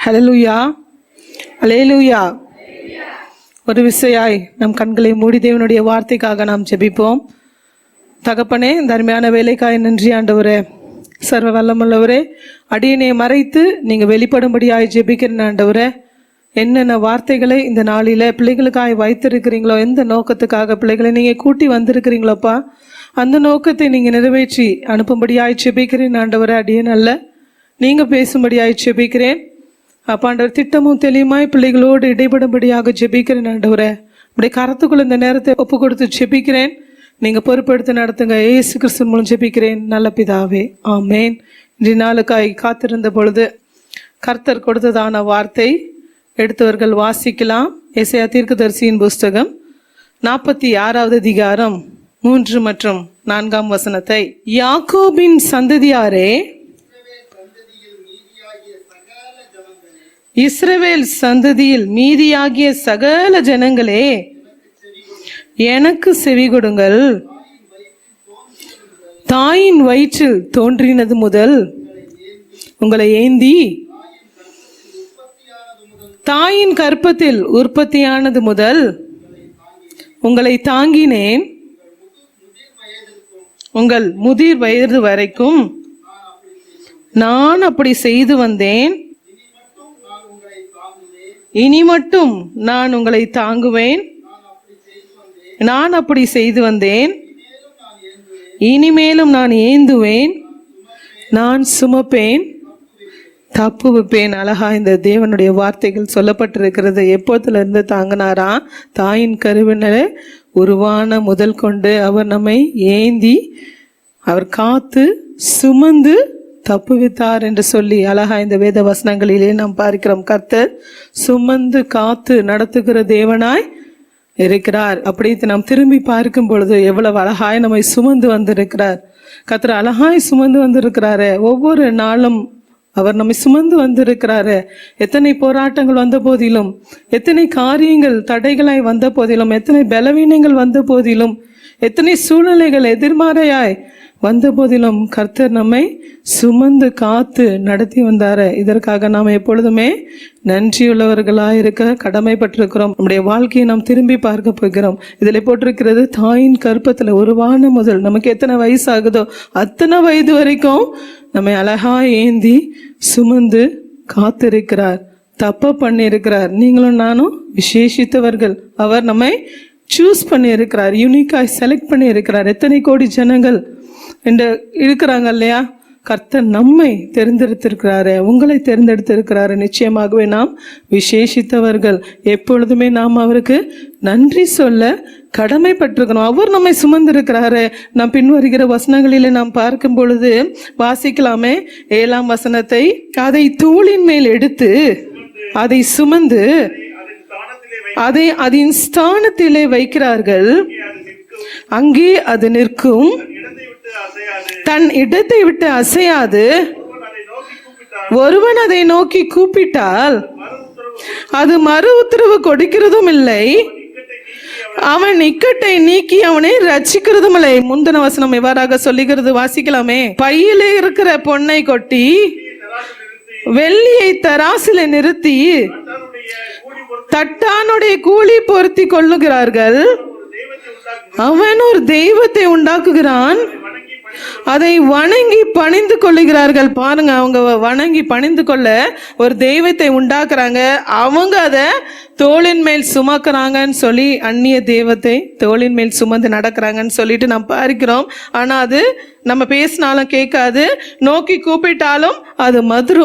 ஹல்லேலூயா, அல்லேலூயா. ஒரு விசையாய் நம் கண்களை மூடி தேவனுடைய வார்த்தைக்காக நாம் ஜெபிப்போம். தகப்பனே, இந்த அருமையான வேலைக்காய் நன்றி ஆண்டவரே. சர்வ வல்லமுள்ளவரே, அடியனை மறைத்து நீங்கள் வெளிப்படும்படியாய் ஜெபிக்கிறேன் ஆண்டவரே. என்னென்ன வார்த்தைகளை இந்த நாளில் பிள்ளைகளுக்காக வைத்திருக்கிறீங்களோ, எந்த நோக்கத்துக்காக பிள்ளைகளை நீங்கள் கூட்டி வந்திருக்கிறீங்களோப்பா, அந்த நோக்கத்தை நீங்கள் நிறைவேற்றி அனுப்பும்படியாய் ஜெபிக்கிறேன் ஆண்டவரே. அடியேன் அல்ல, நீங்கள் பேசும்படியாய் ஜெபிக்கிறேன் அப்பா. ஆண்டவர் திட்டமும் தெளிவுமாய் பிள்ளைகளோடு இடைபடும்படியாக ஜெபிக்கிறேன் ஆண்டவரே. அப்படியே கரத்துக்குள்ள இந்த நேரத்தை ஒப்பு கொடுத்து ஜெபிக்கிறேன். நீங்கள் பொறுப்பெடுத்து நடத்துங்க. இயேசு கிறிஸ்து மூலம் ஜெபிக்கிறேன் நல்ல பிதாவே, ஆமேன். இன்றைய நாளுக்காய் காத்திருந்த பொழுது கர்த்தர் கொடுத்ததான வார்த்தை எடுத்தவர்கள் வாசிக்கலாம். எசேயா தீர்க்கதரிசியின் புஸ்தகம் 46வது அதிகாரம் 3 மற்றும் 4ஆம் வசனத்தை. யாக்கோபின் சந்ததியாரே, இஸ்ரவேல் சந்ததியில் மீதியாகிய சகல ஜனங்களே, எனக்கு செவி கொடுங்கள். தாயின் வயிற்றில் தோன்றினது முதல் உங்களை ஏந்தி, தாயின் கற்பத்தில் உற்பத்தியானது முதல் உங்களை தாங்கினேன். உங்கள் முதிர் வயது வரைக்கும் நான் அப்படி செய்து வந்தேன். இனி மட்டும் நான் உங்களை தாங்குவேன். நான் அப்படி செய்து வந்தேன். இனிமேலும் நான் ஏந்துவேன். நான் சுமப்பேன், தப்புவிப்பேன். அழகா இந்த தேவனுடைய வார்த்தைகள் சொல்லப்பட்டிருக்கிறது. எப்போதுல இருந்து தாங்கினாரா? தாயின் கருவினரை உருவான முதல் கொண்டு அவர் நம்மை ஏந்தி, அவர் காத்து சுமந்து தப்புவித்தார் என்று சொல்லி அழகா இந்த வேத வசனங்களிலே நாம் பார்க்கிறோம். கர்த்தர் சுமந்து காத்து நடத்துகிற தேவனாய் இருக்கிறார். அப்படி நாம் திரும்பி பார்க்கும் பொழுது எவ்வளவு அழகாய் நம்மை சுமந்து வந்திருக்கிறார். கர்த்தர் அழகாய் சுமந்து வந்திருக்கிறாரு. ஒவ்வொரு நாளும் அவர் நம்மை சுமந்து வந்திருக்கிறாரு. எத்தனை போராட்டங்கள் வந்த போதிலும், எத்தனை காரியங்கள் தடைகளாய் வந்த போதிலும், எத்தனை பலவீனங்கள் வந்த போதிலும், எத்தனை சூழ்நிலைகள் எதிர்மறையாய் வந்த போதிலும் கர்த்தர் நம்மை சுமந்து காத்து நடத்தி வந்தாரு. இதற்காக நாம் எப்பொழுதுமே நன்றியுள்ளவர்களாக இருக்க கடமைப்பட்டிருக்கிறோம். நம்முடைய வாழ்க்கையை நாம் திரும்பி பார்க்க போகிறோம். இதில் போட்டிருக்கிறது, தாயின் கற்பத்தில் உருவான முதல் நமக்கு எத்தனை வயசு ஆகுதோ அத்தனை வயது வரைக்கும் நம்மை அழகா ஏந்தி சுமந்து காத்திருக்கிறார், தப்ப பண்ணியிருக்கிறார். நீங்களும் நானும் விசேஷித்தவர்கள். அவர் நம்மை சூஸ் பண்ணி இருக்கிறார், யூனிக்காய் செலக்ட் பண்ணி இருக்கிறார். எத்தனை கோடி ஜனங்கள் என்று இருக்கிறாங்க இல்லையா? கர்த்தர் நம்மை தேர்ந்தெடுத்திருக்கிறாரு, உங்களை தேர்ந்தெடுத்திருக்கிறாரு. நிச்சயமாகவே நாம் விசேஷித்தவர்கள். எப்பொழுதுமே நாம் அவருக்கு நன்றி சொல்ல கடமைப்பட்டிருக்கணும். அவர் நம்மை சுமந்திருக்கிறாரு. நாம் பின்வருகிற வசனங்களிலே நாம் பார்க்கும் பொழுது வாசிக்கலாமே 7ஆம் வசனத்தை. அதை தோளின் மேல் எடுத்து அதை சுமந்து அதை அதன் ஸ்தானத்திலே வைக்கிறார்கள். அங்கே அது நிற்கும், தன் இடத்தை விட்டு அசையாது. ஒருவன் அதை நோக்கி கூப்பிட்டால் அது மறு உத்தரவு கொடுக்கிறதும் இல்லை, அவன் இக்கட்டை நீக்கி அவனை ரட்சிக்கிறதும் இல்லை. முந்தின வசனம் எவ்வாறாக சொல்லுகிறது வாசிக்கலாமே. பையிலே இருக்கிற பொன்னை கொட்டி வெள்ளியை தராசில நிறுத்தி தட்டானுடைய கூலி பொருத்தி கொள்ளுகிறார்கள். அவன் ஒரு தெய்வத்தை உண்டாக்குகிறான், அதை வணங்கி பணிந்து கொள்ளுகிறார்கள். பாருங்க, அவங்க வணங்கி பணிந்து கொள்ள ஒரு தெய்வத்தை உண்டாக்குறாங்க. அவங்க அதை தோளின் மேல் சுமக்கிறாங்கன்னு சொல்லி, அந்நிய தெய்வத்தை தோளின் மேல் சுமந்து நடக்கிறாங்கன்னு சொல்லிட்டு நாம் பார்க்கிறோம். ஆனால் அது நம்ம பேசினாலும் கேட்காது, நோக்கி கூப்பிட்டாலும் அது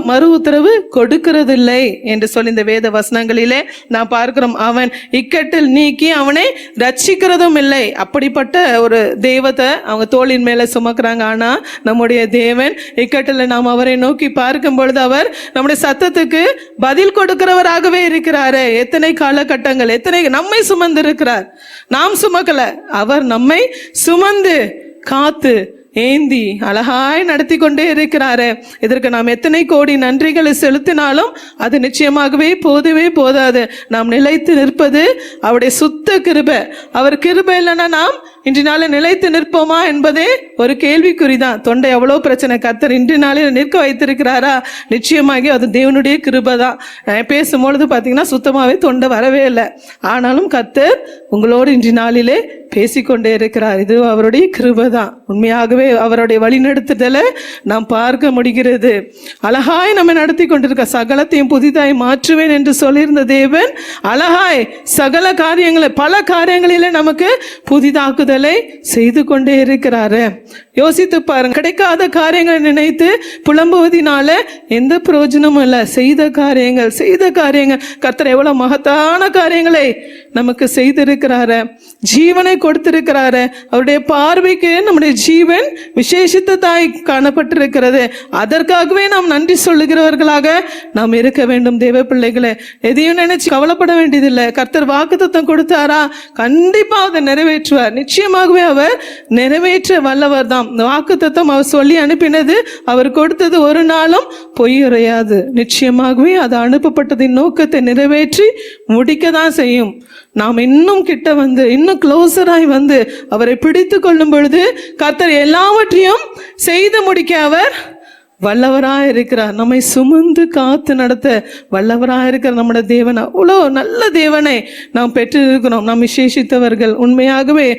மறு உத்தரவு கொடுக்கிறதில்லை என்று சொல்லி இந்த வேத வசனங்களிலே நாம் பார்க்கிறோம். அவன் இக்கட்டில் நீக்கி அவனை ரட்சிக்கிறதும் இல்லை. அப்படிப்பட்ட ஒரு தெய்வத்தை அவங்க தோளின் மேல சுமக்கிறாங்க. ஆனா நம்முடைய தேவன் இக்கட்டில் நாம் அவரை நோக்கி பார்க்கும் பொழுது அவர் நம்முடைய சத்தத்துக்கு பதில் கொடுக்கிறவராகவே இருக்கிறாரு. எத்தனை காலகட்டங்கள், எத்தனை நம்மை சுமந்து இருக்கிறார். நாம் சுமக்கல, அவர் நம்மை சுமந்து காத்து ஏந்தி அழகாய் நடத்தி கொண்டே இருக்கிறாரு. இதற்கு நாம் எத்தனை கோடி நன்றிகளை செலுத்தினாலும் அது நிச்சயமாகவே போதவே போதாது. நாம் நிலைத்து நிற்பது அவருடைய சுத்த கிருபை. அவர் கிருபை இல்லைன்னா நாம் இன்று நாளில் நிலைத்து நிற்போமா என்பதே ஒரு கேள்விக்குறிதான். தொண்டை எவ்வளோ பிரச்சனை, கர்த்தர் இன்று நாளில் நிற்க வைத்திருக்கிறாரா? நிச்சயமாகி அது தேவனுடைய கிருபை தான். பேசும்பொழுது பார்த்தீங்கன்னா சுத்தமாகவே தொண்டை வரவே இல்லை. ஆனாலும் கர்த்தர் உங்களோடு இன்று நாளிலே பேசிக்கொண்டே இருக்கிறார். இது அவருடைய கிருபை தான். உண்மையாகவே அவருடைய வழிநடத்துதலை நாம் பார்க்க முடிகிறது. அழகாய் நம்ம நடத்தி கொண்டிருக்க சகலத்தையும் புதிதாய் மாற்றுவேன் என்று சொல்லியிருந்த தேவன் அழகாய் சகல காரியங்களை பல காரியங்களிலே நமக்கு புதிதாக்குதலை செய்து கொண்டே இருக்கிறாரு. யோசித்து பாருங்க. கிடைக்காத காரியங்களை நினைத்து புலம்புவதினால எந்த பிரயோஜனமும் இல்லை. செய்த காரியங்கள் கர்த்தர் எவ்வளவு மகத்தான காரியங்களை நமக்கு செய்திருக்கிறாரு. ஜீவனை கொடுத்திருக்கிறாரு. அவருடைய பார்வைக்கு நம்முடைய ஜீவன் விசேஷித்ததாய் காணப்பட்டிருக்கிறது. அதற்காகவே நாம் நன்றி சொல்லுகிறவர்களாக நாம் இருக்க வேண்டும். தேவ பிள்ளைகளே, எதையும் நினைச்சு கவலைப்பட வேண்டியதில்லை. கர்த்தர் வாக்குத்தத்தம் கொடுத்தாரா? கண்டிப்பா அதை நிறைவேற்றுவார். நிச்சயமாகவே அவர் நிறைவேற்ற வல்லவர் தான். வாக்குத்தத்தம் அவர் சொல்லி அனுப்பினது, அவர் கொடுத்தது ஒரு நாளும் பொய்யுரையாது. நிச்சயமாகவே அது அனுப்பப்பட்டதின் நோக்கத்தை நிறைவேற்றி முடிக்க தான் செய்யும். நாம் இன்னும் கிட்ட வந்து இன்னும் க்ளோசராய் வந்து அவரை பிடித்து கொள்ளும் பொழுது கர்த்தர் எல்லாவற்றையும் செய்து முடிக்க அவர் வல்லவராக இருக்கிறார். நம்மை சுமந்து காத்து நடத்த வல்லவராக இருக்கிற நம்முடைய தேவன் அவ்வளோ நல்ல தேவனை நாம் பெற்றிருக்கிறோம். நாம் விசேஷித்தவர்கள். உண்மையாகவே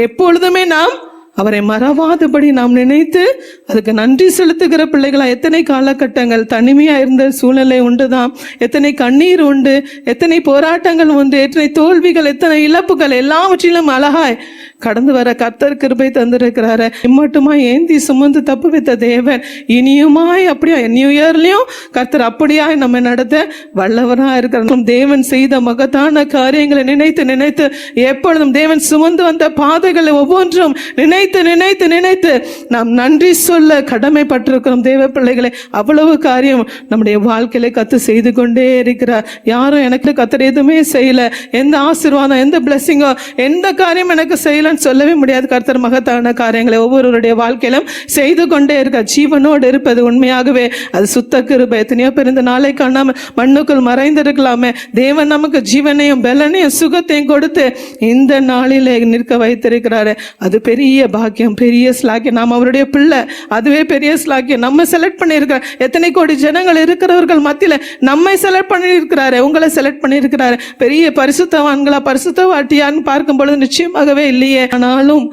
எப்பொழுதுமே நாம் அவரை மறவாதபடி நாம் நினைத்து அதுக்கு நன்றி செலுத்துகிற பிள்ளைகளா. எத்தனை காலகட்டங்கள் தனிமையா இருந்த சூழ்நிலை உண்டுதான். எத்தனை கண்ணீர் உண்டு, எத்தனை போராட்டங்கள் உண்டு, எத்தனை தோல்விகள், எத்தனை இழப்புகள், எல்லாவற்றிலும் அழகாய் கடந்து வர கர்த்தர் கிருபை தந்திருக்கிறாரு. இம்மட்டுமா ஏந்தி சுமந்து தப்பு வைத்த தேவன் இனியுமாய் அப்படியா நியூ இயர்லயும் கர்த்தர் அப்படியாய் நம்ம நடத்த வல்லவராக இருக்கிறோம். தேவன் செய்த மகத்தான காரியங்களை நினைத்து நினைத்து எப்பொழுதும் தேவன் சுமந்து வந்த பாதைகளை ஒவ்வொன்றும் நினைத்து நினைத்து நினைத்து நாம் நன்றி சொல்ல கடமைப்பட்டிருக்கிறோம். தேவ பிள்ளைகளை, அவ்வளவு காரியம் நம்முடைய வாழ்க்கையில கத்து செய்து கொண்டே இருக்கிறார். யாரும் எனக்கு கர்த்தர் எதுவுமே செய்யல, எந்த ஆசீர்வாதம், எந்த பிளஸிங்கோ, எந்த காரியம் எனக்கு செய்யலன்னு சொல்லவே முடியாது. கர்த்தர் மகத்தான காரியங்களை ஒவ்வொருவருடைய வாழ்க்கையிலும் செய்து கொண்டே இருக்க. ஜீவனோடு இருப்பது உண்மையாகவே அது சுத்த கிருபை. எத்தனையோ பேர் இந்த நாளை காணாம மண்ணுக்குள் மறைந்திருக்கலாமே. தேவன் நமக்கு ஜீவனையும் பலனையும் சுகத்தையும் கொடுத்து இந்த நாளிலே நிற்க வைத்திருக்கிறாரு. அது பெரிய பாக்கியம், பெரிய ஸ்லாக்கியம். நாம் அவருடைய பிள்ளை, அதுவே பெரிய ஸ்லாக்கியம். நம்ம செலக்ட் பண்ணியிருக்கிறார். எத்தனை கோடி ஜனங்கள் இருக்கிறவர்கள் மத்தியில நம்மை செலக்ட் பண்ணியிருக்கிறாரு, உங்களை செலக்ட் பண்ணியிருக்கிறாரு. பெரிய பரிசுத்தவான்களா பரிசுத்தவாட்டியான்னு பார்க்கும் பொழுது நிச்சயமாகவே இல்லையே. ஆனாலும்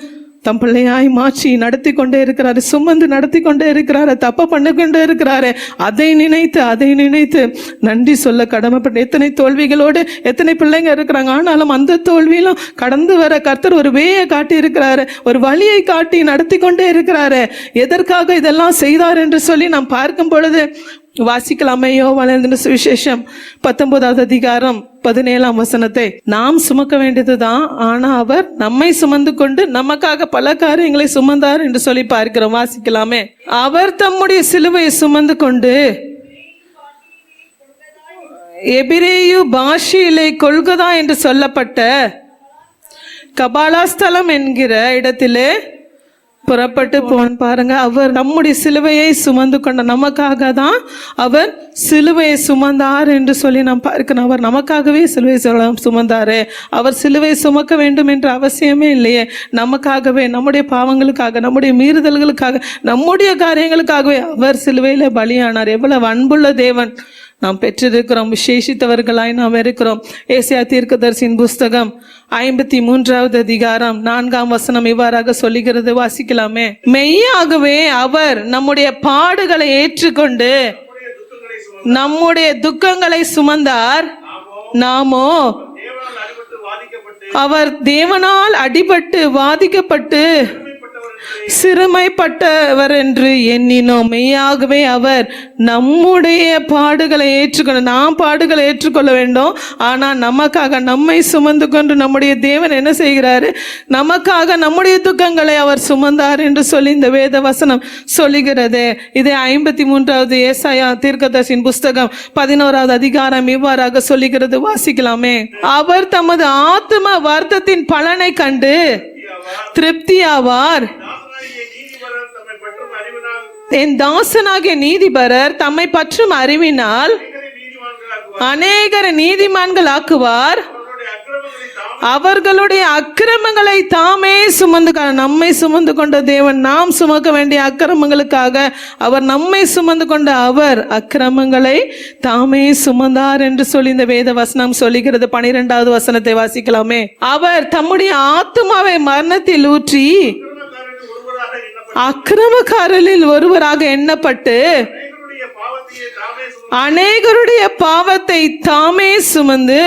தம் பிள்ளையாய் மாற்றி நடத்தி கொண்டே இருக்கிறாரு, சுமந்து நடத்தி கொண்டே இருக்கிறாரு, தப்ப பண்ண கொண்டே இருக்கிறாரு. அதை நினைத்து நன்றி சொல்ல கடமைப்பட்ட. எத்தனை தோல்விகளோடு எத்தனை பிள்ளைங்க இருக்கிறாங்க. ஆனாலும் அந்த தோல்வியிலும் கடந்து வர கர்த்தர் ஒரு வேயை காட்டி இருக்கிறாரு, ஒரு வழியை காட்டி நடத்தி கொண்டே இருக்கிறாரு. எதற்காக இதெல்லாம் செய்தார் என்று சொல்லி நாம் பார்க்கும் பொழுது வாசிக்கலாமே. யோவான் சுவிசேஷம் 19வது அதிகாரம் 17ஆம் வசனத்தை. நாம் சுமக்க வேண்டியதுதான், ஆனா அவர் நம்மை சுமந்து கொண்டு நமக்காக பல காரியங்களை சுமந்தார் என்று சொல்லி பார்க்கிறோம். வாசிக்கலாமே. அவர் தம்முடைய சிலுவையை சுமந்து கொண்டு எபிரேயு பாஷையிலே கொல்கதா என்று சொல்லப்பட்ட கபாலாஸ்தலம் என்கிற இடத்திலே புறப்பட்டு போன. பாருங்க, அவர் நம்முடைய சிலுவையை சுமந்து கொண்ட நமக்காக தான் அவர் சிலுவையை சுமந்தார் என்று சொல்லி நாம் பார்க்கணும். அவர் நமக்காகவே சிலுவை சுமந்தாரு. அவர் சிலுவை சுமக்க வேண்டும் என்ற அவசியமே இல்லையே. நமக்காகவே, நம்முடைய பாவங்களுக்காக, நம்முடைய மீறுதல்களுக்காக, நம்முடைய காரியங்களுக்காகவே அவர் சிலுவையில பலியானார். எவ்வளவு அன்புள்ள தேவன் நாம் பெற்றிருக்கிறோம். விசேஷித்தவர்களாய் நாம் இருக்கிறோம். ஏசாயா தீர்க்கதரிசியின் புஸ்தகம் 53வது அதிகாரம் 4ஆம் வசனம் இவ்வாறாக சொல்லுகிறது. வாசிக்கலாமே. மெய்யாகவே அவர் நம்முடைய பாடுகளை ஏற்றுக்கொண்டு நம்முடைய துக்கங்களை சுமந்தார். நாமோ அவர் தேவனால் அடிபட்டு வாதிக்கப்பட்டு சிறுமைப்பட்டவர் என்று எண்ணினோம். மெய்யாகவே அவர் நம்முடைய பாடுகளை ஏற்றுக்கொள்ள, நாம் பாடுகளை ஏற்றுக்கொள்ள வேண்டும். ஆனால் நமக்காக நம்மை சுமந்து கொண்டு நம்முடைய தேவன் என்ன செய்கிறாரு? நமக்காக நம்முடைய துக்கங்களை அவர் சுமந்தார் என்று சொல்லி இந்த வேத வசனம் சொல்லுகிறது. இதே 53வது ஏசாயா தீர்க்கதரிசியின் புஸ்தகம் 11வது அதிகாரம் இவ்வாறாக சொல்லுகிறது. வாசிக்கலாமே. அவர் தமது ஆத்தும வருத்தத்தின் பலனை கண்டு திருப்தியாவார். என் தாசனாகிய நீதிபரர் தம்மை பற்றும் அறிவினால் அநேகரை நீதிமான்கள் ஆக்குவார். அவர்களுடைய அக்கிரமங்களை தாமே சுமந்து, நம்மை சுமந்து கொண்ட தேவன் நாம் சுமக்க வேண்டிய அக்கிரமங்களுக்காக அவர் நம்மை சுமந்து கொண்ட அவர் அக்கிரமங்களை தாமே சுமந்தார் என்று சொல்லி இந்த வேத வசனம் சொல்லுகிறது. 12வது வசனத்தை வாசிக்கலாமே. அவர் தம்முடைய ஆத்துமாவை மரணத்தில் ஊற்றி அக்கிரமக்காரரில் ஒருவராக எண்ணப்பட்டு அநேகருடைய பாவத்தை தாமே சுமந்து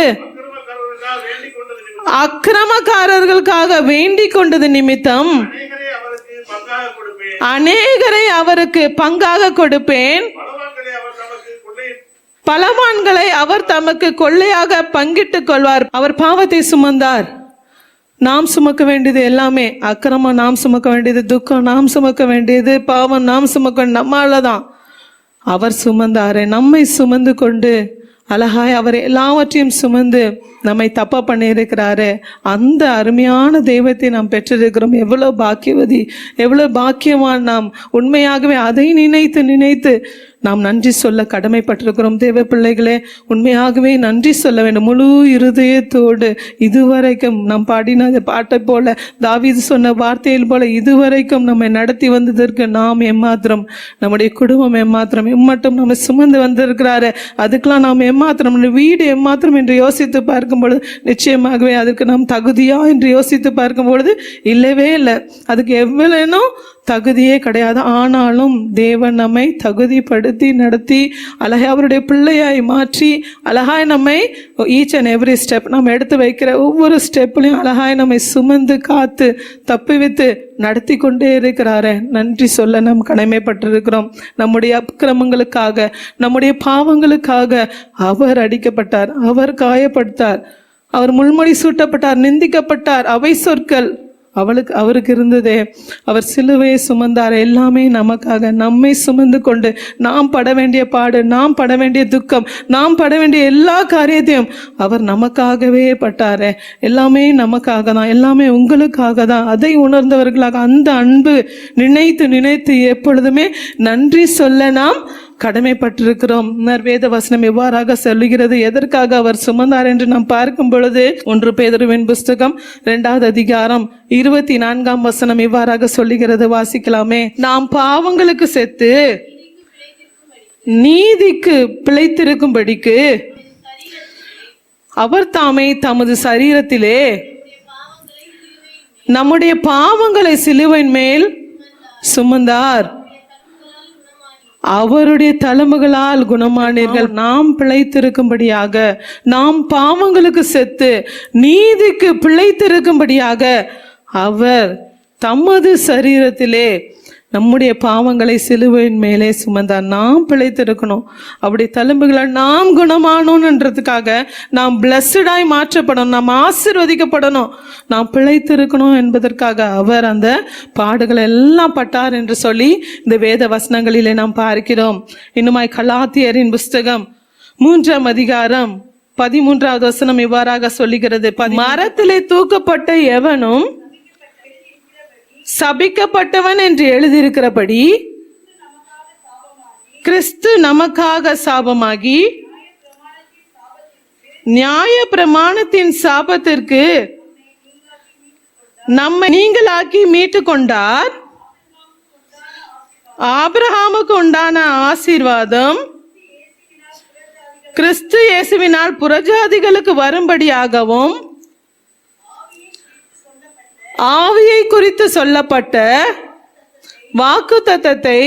அக்கிரமக்காரர்களுக்காக வேண்டிக் கொண்டது நிமித்தம் அநேகரை அவருக்கு பங்காக கொடுப்பேன், பலவான்களை அவர் தமக்கு கொள்ளையாக பங்கிட்டுக் கொள்வார். அவர் பாவத்தை சுமந்தார். நாம் சுமக்க வேண்டியது எல்லாமே அக்கிரமம், நாம் சுமக்க வேண்டியது துக்கம், நாம் சுமக்க வேண்டியது பாவம், நாம் சுமக்க நம்மாலதான். அவர் சுமந்தாரே, நம்மை சுமந்து கொண்டு அழகாய் அவர் எல்லாவற்றையும் சுமந்து நம்மை தப்பா பண்ணியிருக்கிறாரு. அந்த அருமையான தெய்வத்தை நாம் பெற்றிருக்கிறோம். எவ்வளவு பாக்கியவதி, எவ்வளவு பாக்கியவான் நாம். உண்மையாகவே அதை நினைத்து நினைத்து நாம் நன்றி சொல்ல கடமைப்பட்டிருக்கிறோம். தேவ பிள்ளைகளே, உண்மையாகவே நன்றி சொல்ல வேண்டும் முழு இருதயத்தோடு. இதுவரைக்கும் நாம் பாடின பாட்டை போல, தாவீது சொன்ன வார்த்தையில் போல இதுவரைக்கும் நம்மை நடத்தி வந்ததற்கு நாம் எம்மாத்திரம், நம்முடைய குடும்பம் எம்மாத்திரம், எம்மட்டும் நம்ம சுமந்து வந்திருக்கிறாரு. அதுக்கெல்லாம் நாம் எம்மாத்திரம், வீடு எம்மாத்திரம் என்று யோசித்து பார்க்கும் பொழுது நிச்சயமாகவே அதற்கு நாம் தகுதியா என்று யோசித்து பார்க்கும் பொழுது இல்லவே இல்லை. அதுக்கு எவ்வளோ தகுதியே கிடையாது. ஆனாலும் தேவன் நம்மை தகுதிப்படுத்தி நடத்தி அழகாய் அவருடைய பிள்ளையாய் மாற்றி அழகாய் நம்மை ஈச் அண்ட் எவ்ரி ஸ்டெப் நம்ம எடுத்து வைக்கிற ஒவ்வொரு ஸ்டெப்லையும் அழகாய் நம்மை சுமந்து காத்து தப்புவித்து நடத்தி கொண்டே இருக்கிறாரு. நன்றி சொல்ல நாம் கடமைப்பட்டிருக்கிறோம். நம்முடைய அக்கிரமங்களுக்காக, நம்முடைய பாவங்களுக்காக அவர் அடிக்கப்பட்டார், அவர் காயப்பட்டார், அவர் முள்முடி சூட்டப்பட்டார், நிந்திக்கப்பட்டார். அவை சொற்கள் அவருக்கு இருந்ததே. அவர் சிலுவையை சுமந்தார். எல்லாமே நமக்காக, நம்மை சுமந்து கொண்டு நாம் பட வேண்டிய பாடு, நாம் பட வேண்டிய துக்கம், நாம் பட வேண்டிய எல்லா காரியத்தையும் அவர் நமக்காகவே பட்டாரே. எல்லாமே நமக்காக தான், எல்லாமே உங்களுக்காக தான். அதை உணர்ந்தவர்களாக அந்த அன்பு நினைத்து நினைத்து எப்பொழுதுமே நன்றி சொல்ல நாம் கடமைப்பட்டிருக்கிறோம். வேத வசனம் எவ்வாறாக சொல்லுகிறது, எதற்காக அவர் சுமந்தார் என்று நாம் பார்க்கும் பொழுது 1 பேதுருவின் புஸ்தகம் 2வது அதிகாரம் 24ஆம் வசனம் இவ்வாறாக சொல்லுகிறது. வாசிக்கலாமே. நாம் பாவங்களுக்கு செத்து நீதிக்கு பிழைத்திருக்கும்படிக்கு அவர் தாமே தமது சரீரத்திலே நம்முடைய பாவங்களை சிலுவையின் மேல் சுமந்தார். அவருடைய தழும்புகளால் குணமானீர்கள். நாம் பிழைத்திருக்கும்படியாக, நாம் பாவங்களுக்கு செத்து நீதிக்கு பிழைத்திருக்கும்படியாக அவர் தமது சரீரத்திலே நம்முடைய பாவங்களை சிலுவையின் மேலே சுமந்தார். நாம் பிழைத்திருக்கணும், அப்படி தழும்புகளால் நாம் குணமானோன்றதுக்காக, நாம் பிளஸ்டாய் மாற்றப்படணும், நாம் ஆசீர்வதிக்கப்படணும், நாம் பிழைத்திருக்கணும் என்பதற்காக அவர் அந்த பாடுகள் எல்லாம் பட்டார் என்று சொல்லி இந்த வேத வசனங்களிலே நாம் பார்க்கிறோம். இன்னுமாய் கலாத்தியரின் புஸ்தகம் 3ஆம் அதிகாரம் 13வது வசனம் இவ்வாறாக சொல்லுகிறது. மரத்திலே தூக்கப்பட்ட எவனும் சபிக்கப்பட்டவன் என்று எழுதியிருக்கிறபடி கிறிஸ்து நமக்காக சாபமாகி நியாய பிரமாணத்தின் சாபத்திற்கு நம்மை நீங்களாக்கி மீட்டு கொண்டார். ஆபிரகாமுக்கு உண்டான ஆசீர்வாதம் கிறிஸ்து இயேசுவினால் புறஜாதிகளுக்கு வரும்படியாகவும் ஆவியை குறித்து சொல்லப்பட்ட வாக்குத்தத்தத்தை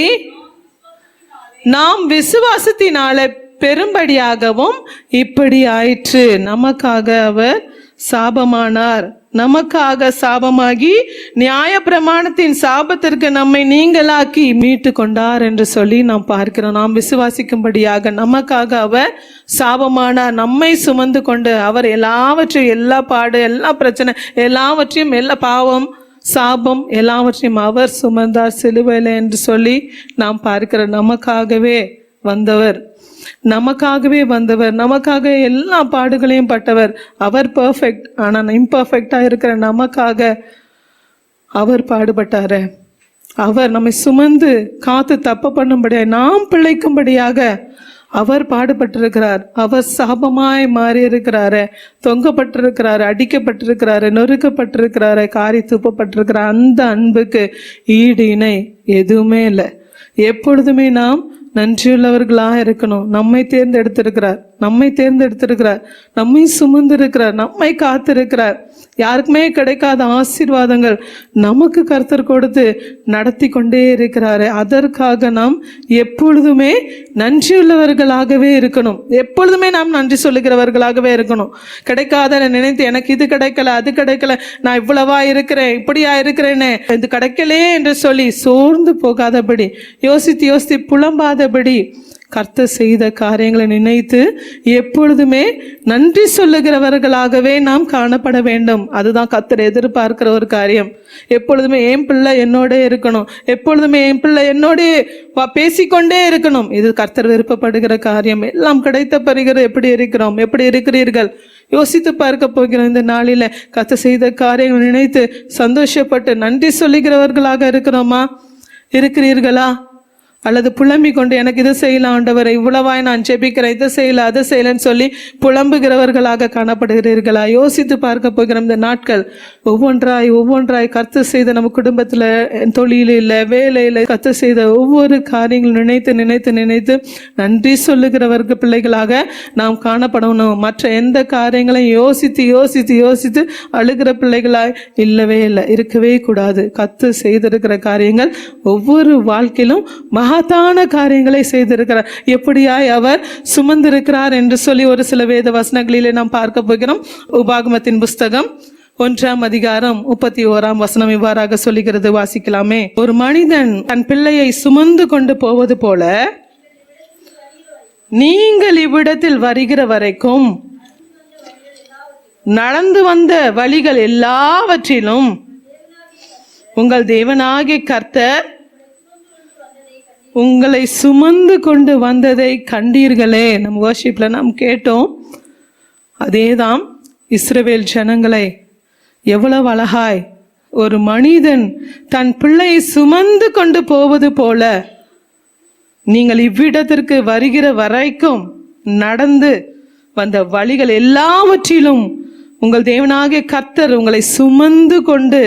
நாம் விசுவாசத்தினால பெரும்படியாகவும் இப்படி ஆயிற்று. நமக்காக அவர் சாபமானார், நமக்காக சாபமாகி நியாய பிரமாணத்தின் சாபத்திற்கு நம்மை நீங்களாக்கி மீட்டு கொண்டார் என்று சொல்லி நாம் பார்க்கிறோம். நாம் விசுவாசிக்கும்படியாக நமக்காக அவர் சாபமானார். நம்மை சுமந்து கொண்டு அவர் எல்லாவற்றையும், எல்லா பாடு, எல்லா பிரச்சனை எல்லாவற்றையும், எல்லா பாவம் சாபம் எல்லாவற்றையும் அவர் சுமந்தார் சிலுவையில் என்று சொல்லி நாம் பார்க்கிறோம். நமக்காகவே வந்தவர், நமக்காகவே வந்தவர், நமக்காக எல்லா பாடுகளையும் பட்டவர். அவர் பெர்ஃபெக்ட், ஆனால் இம்பர்ஃபெக்டா இருக்கிற நமக்காக அவர் பாடுபட்டாரு. அவர் நம்மை சுமந்து காத்து தப்பு பண்ணும்படியாக, நாம் பிழைக்கும்படியாக அவர் பாடுபட்டிருக்கிறார், அவர் சாபமாய் மாறி இருக்கிறாரு, தொங்கப்பட்டிருக்கிறாரு, அடிக்கப்பட்டிருக்கிறாரு, நொறுக்கப்பட்டிருக்கிறாரு, காரி துப்பப்பட்டிருக்கிறார். அந்த அன்புக்கு ஈடு இணை எதுவுமே இல்லை. எப்பொழுதுமே நாம் நன்றியுள்ளவர்களாக இருக்கணும். நம்மை தேர்ந்தெடுத்திருக்கிறார், நம்மை சுமந்திருக்கிறார், நம்மை காத்திருக்கிறார். யாருக்குமே கிடைக்காத ஆசீர்வாதங்கள் நமக்கு கர்த்தர் கொடுத்து நடத்தி கொண்டே இருக்கிறாரு. அதற்காக நாம் எப்பொழுதுமே நன்றியுள்ளவர்களாகவே இருக்கணும். எப்பொழுதுமே நாம் நன்றி சொல்லுகிறவர்களாகவே இருக்கணும். கிடைக்காத நினைத்து எனக்கு இது கிடைக்கல, அது கிடைக்கல, நான் இவ்வளவா இருக்கிறேன், இப்படியா இருக்கிறேனே, இது கிடைக்கலே என்று சொல்லி சோர்ந்து போகாதபடி, யோசித்து புலம்பாதபடி கர்த்தர் செய்த காரியங்களை நினைத்து எப்பொழுதுமே நன்றி சொல்லுகிறவர்களாகவே நாம் காணப்பட வேண்டும். அதுதான் கர்த்தர் எதிர்பார்க்கிற ஒரு காரியம். எப்பொழுதுமே என் பிள்ளை என்னோட இருக்கணும், எப்பொழுதுமே என் பிள்ளை என்னோட பேசிக்கொண்டே இருக்கணும். இது கர்த்தர் விருப்பப்படுகிற காரியம். எல்லாம் கிடைத்த பிறகு எப்படி இருக்கிறீர்கள் யோசித்து பார்க்க போகிறோம். இந்த நாளில கர்த்தர் செய்த காரியங்கள் நினைத்து சந்தோஷப்பட்டு நன்றி சொல்லுகிறவர்களாக இருக்கிறீர்களா? அல்லது புலம்பிக் கொண்டு எனக்கு இதை செய்யலாம் ஆண்டவரை, இவ்வளவாய் நான் ஜெபிக்கிறேன், இதை செய்யல அதை செய்யலன்னு சொல்லி புலம்புகிறவர்களாக காணப்படுகிறீர்களா? யோசித்து பார்க்க போகிற இந்த நாட்கள் ஒவ்வொன்றாய் கர்த்தர் செய்த நம்ம குடும்பத்தில், தொழிலில், வேலையில் கர்த்தர் செய்த ஒவ்வொரு காரியங்களும் நினைத்து நன்றி சொல்லுகிறவர்கள் பிள்ளைகளாக நாம் காணப்படணும். மற்ற எந்த காரியங்களையும் யோசித்து அழுகிற பிள்ளைகளாய் இருக்கவே கூடாது. கர்த்தர் செய்திருக்கிற காரியங்கள் ஒவ்வொரு வாழ்க்கையிலும் மகத்தான காரியங்களை செய்திருக்கிறார். எப்படியாய் அவர் சுமந்திருக்கிறார் என்று சொல்லி ஒரு சில வேத வசனங்களிலே நாம் பார்க்க போகிறோம். உபாகமத்தின் புஸ்தகம் 1ஆம் அதிகாரம் 31ஆம் வசனம் இவ்வாறாக சொல்லுகிறது. வாசிக்கலாமே. ஒரு மனிதன் தன் பிள்ளையை சுமந்து கொண்டு போவது போல நீங்கள் இவ்விடத்தில் வருகிற வரைக்கும் நடந்து வந்த வழிகள் எல்லாவற்றிலும் உங்கள் தேவனாகிய கர்த்தர் உங்களை சுமந்து கொண்டு வந்ததை கண்டீர்களே. நம்ம வர்ஷிப்ல நாம் கேட்டோம். அதேதான் இஸ்ரவேல் ஜனங்களை எவ்வளவு அழகாய் ஒரு மனிதன் தன் பிள்ளையை சுமந்து கொண்டு போவது போல நீங்கள் இவ்விடத்திற்கு வருகிற வரைக்கும் நடந்து வந்த வழிகள் எல்லாவற்றிலும் உங்கள் தேவனாகிய கர்த்தர் உங்களை சுமந்து கொண்டு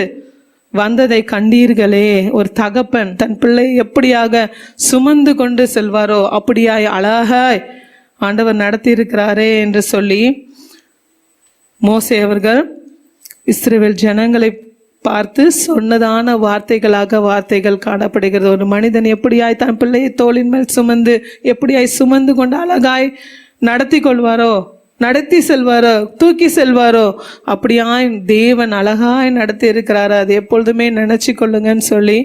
வந்ததை கண்டீர்களே. ஒரு தகப்பன் தன் பிள்ளை எப்படியாக சுமந்து கொண்டு செல்வாரோ அப்படியாய் அழகாய் ஆண்டவர் நடத்தி இருக்கிறாரே என்று சொல்லி மோசே அவர்கள் இஸ்ரவேல் ஜனங்களை பார்த்து சொன்னதான வார்த்தைகள் காணப்படுகிறது. ஒரு மனிதன் எப்படியாய் தன் பிள்ளையை தோளின் மேல் சுமந்து எப்படியாய் சுமந்து கொண்டு அழகாய் நடத்தி செல்வாரோ தூக்கி செல்வாரோ அப்படியாய் தேவன் அழகாய் நடத்தி இருக்கிறாரு. அது எப்பொழுதுமே நினைச்சு கொள்ளுங்கன்னு சொல்லி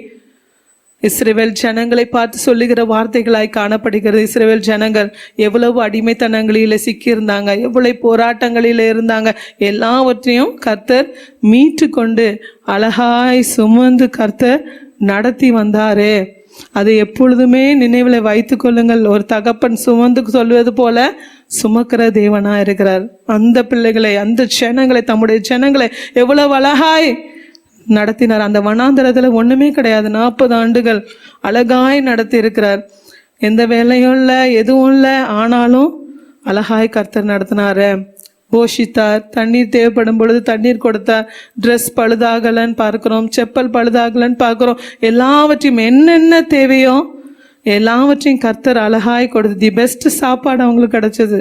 இஸ்ரவேல் ஜனங்களை பார்த்து சொல்லுகிற வார்த்தைகளாய் காணப்படுகிறது. இஸ்ரவேல் ஜனங்கள் எவ்வளவு அடிமைத்தனங்களில சிக்கியிருந்தாங்க, எவ்வளவு போராட்டங்களில இருந்தாங்க. எல்லாவற்றையும் கர்த்தர் மீட்டு கொண்டு அழகாய் சுமந்து கர்த்தர் நடத்தி வந்தாரு. அதை எப்பொழுதுமே நினைவில் வைத்து கொள்ளுங்கள். ஒரு தகப்பன் சுமந்து சொல்வது போல சுமக்கிற தேவனா இருக்கிறார். அந்த பிள்ளைகளை, அந்த ஜனங்களை, தம்முடைய ஜனங்களை எவ்வளவு அழகாய் நடத்தினார். அந்த வனாந்தரத்துல ஒண்ணுமே கிடையாது, 40 ஆண்டுகள் அழகாய் நடத்தி இருக்கிறார். எந்த வேலையும் இல்லை, எதுவும் இல்லை, ஆனாலும் அழகாய் கர்த்தர் நடத்தினாரு. போஷித்தார், தண்ணீர் தேவைப்படும் பொழுது தண்ணீர் கொடுத்தார். ட்ரெஸ் பழுதாகலன்னு பார்க்கிறோம், செப்பல் பழுதாகலன்னு பார்க்கிறோம். எல்லாவற்றையும் என்னென்ன தேவையோ எல்லாவற்றையும் கர்த்தர் அழகாய் கொடுத்து தி பெஸ்ட் சாப்பாடு அவங்களுக்கு கிடைச்சது.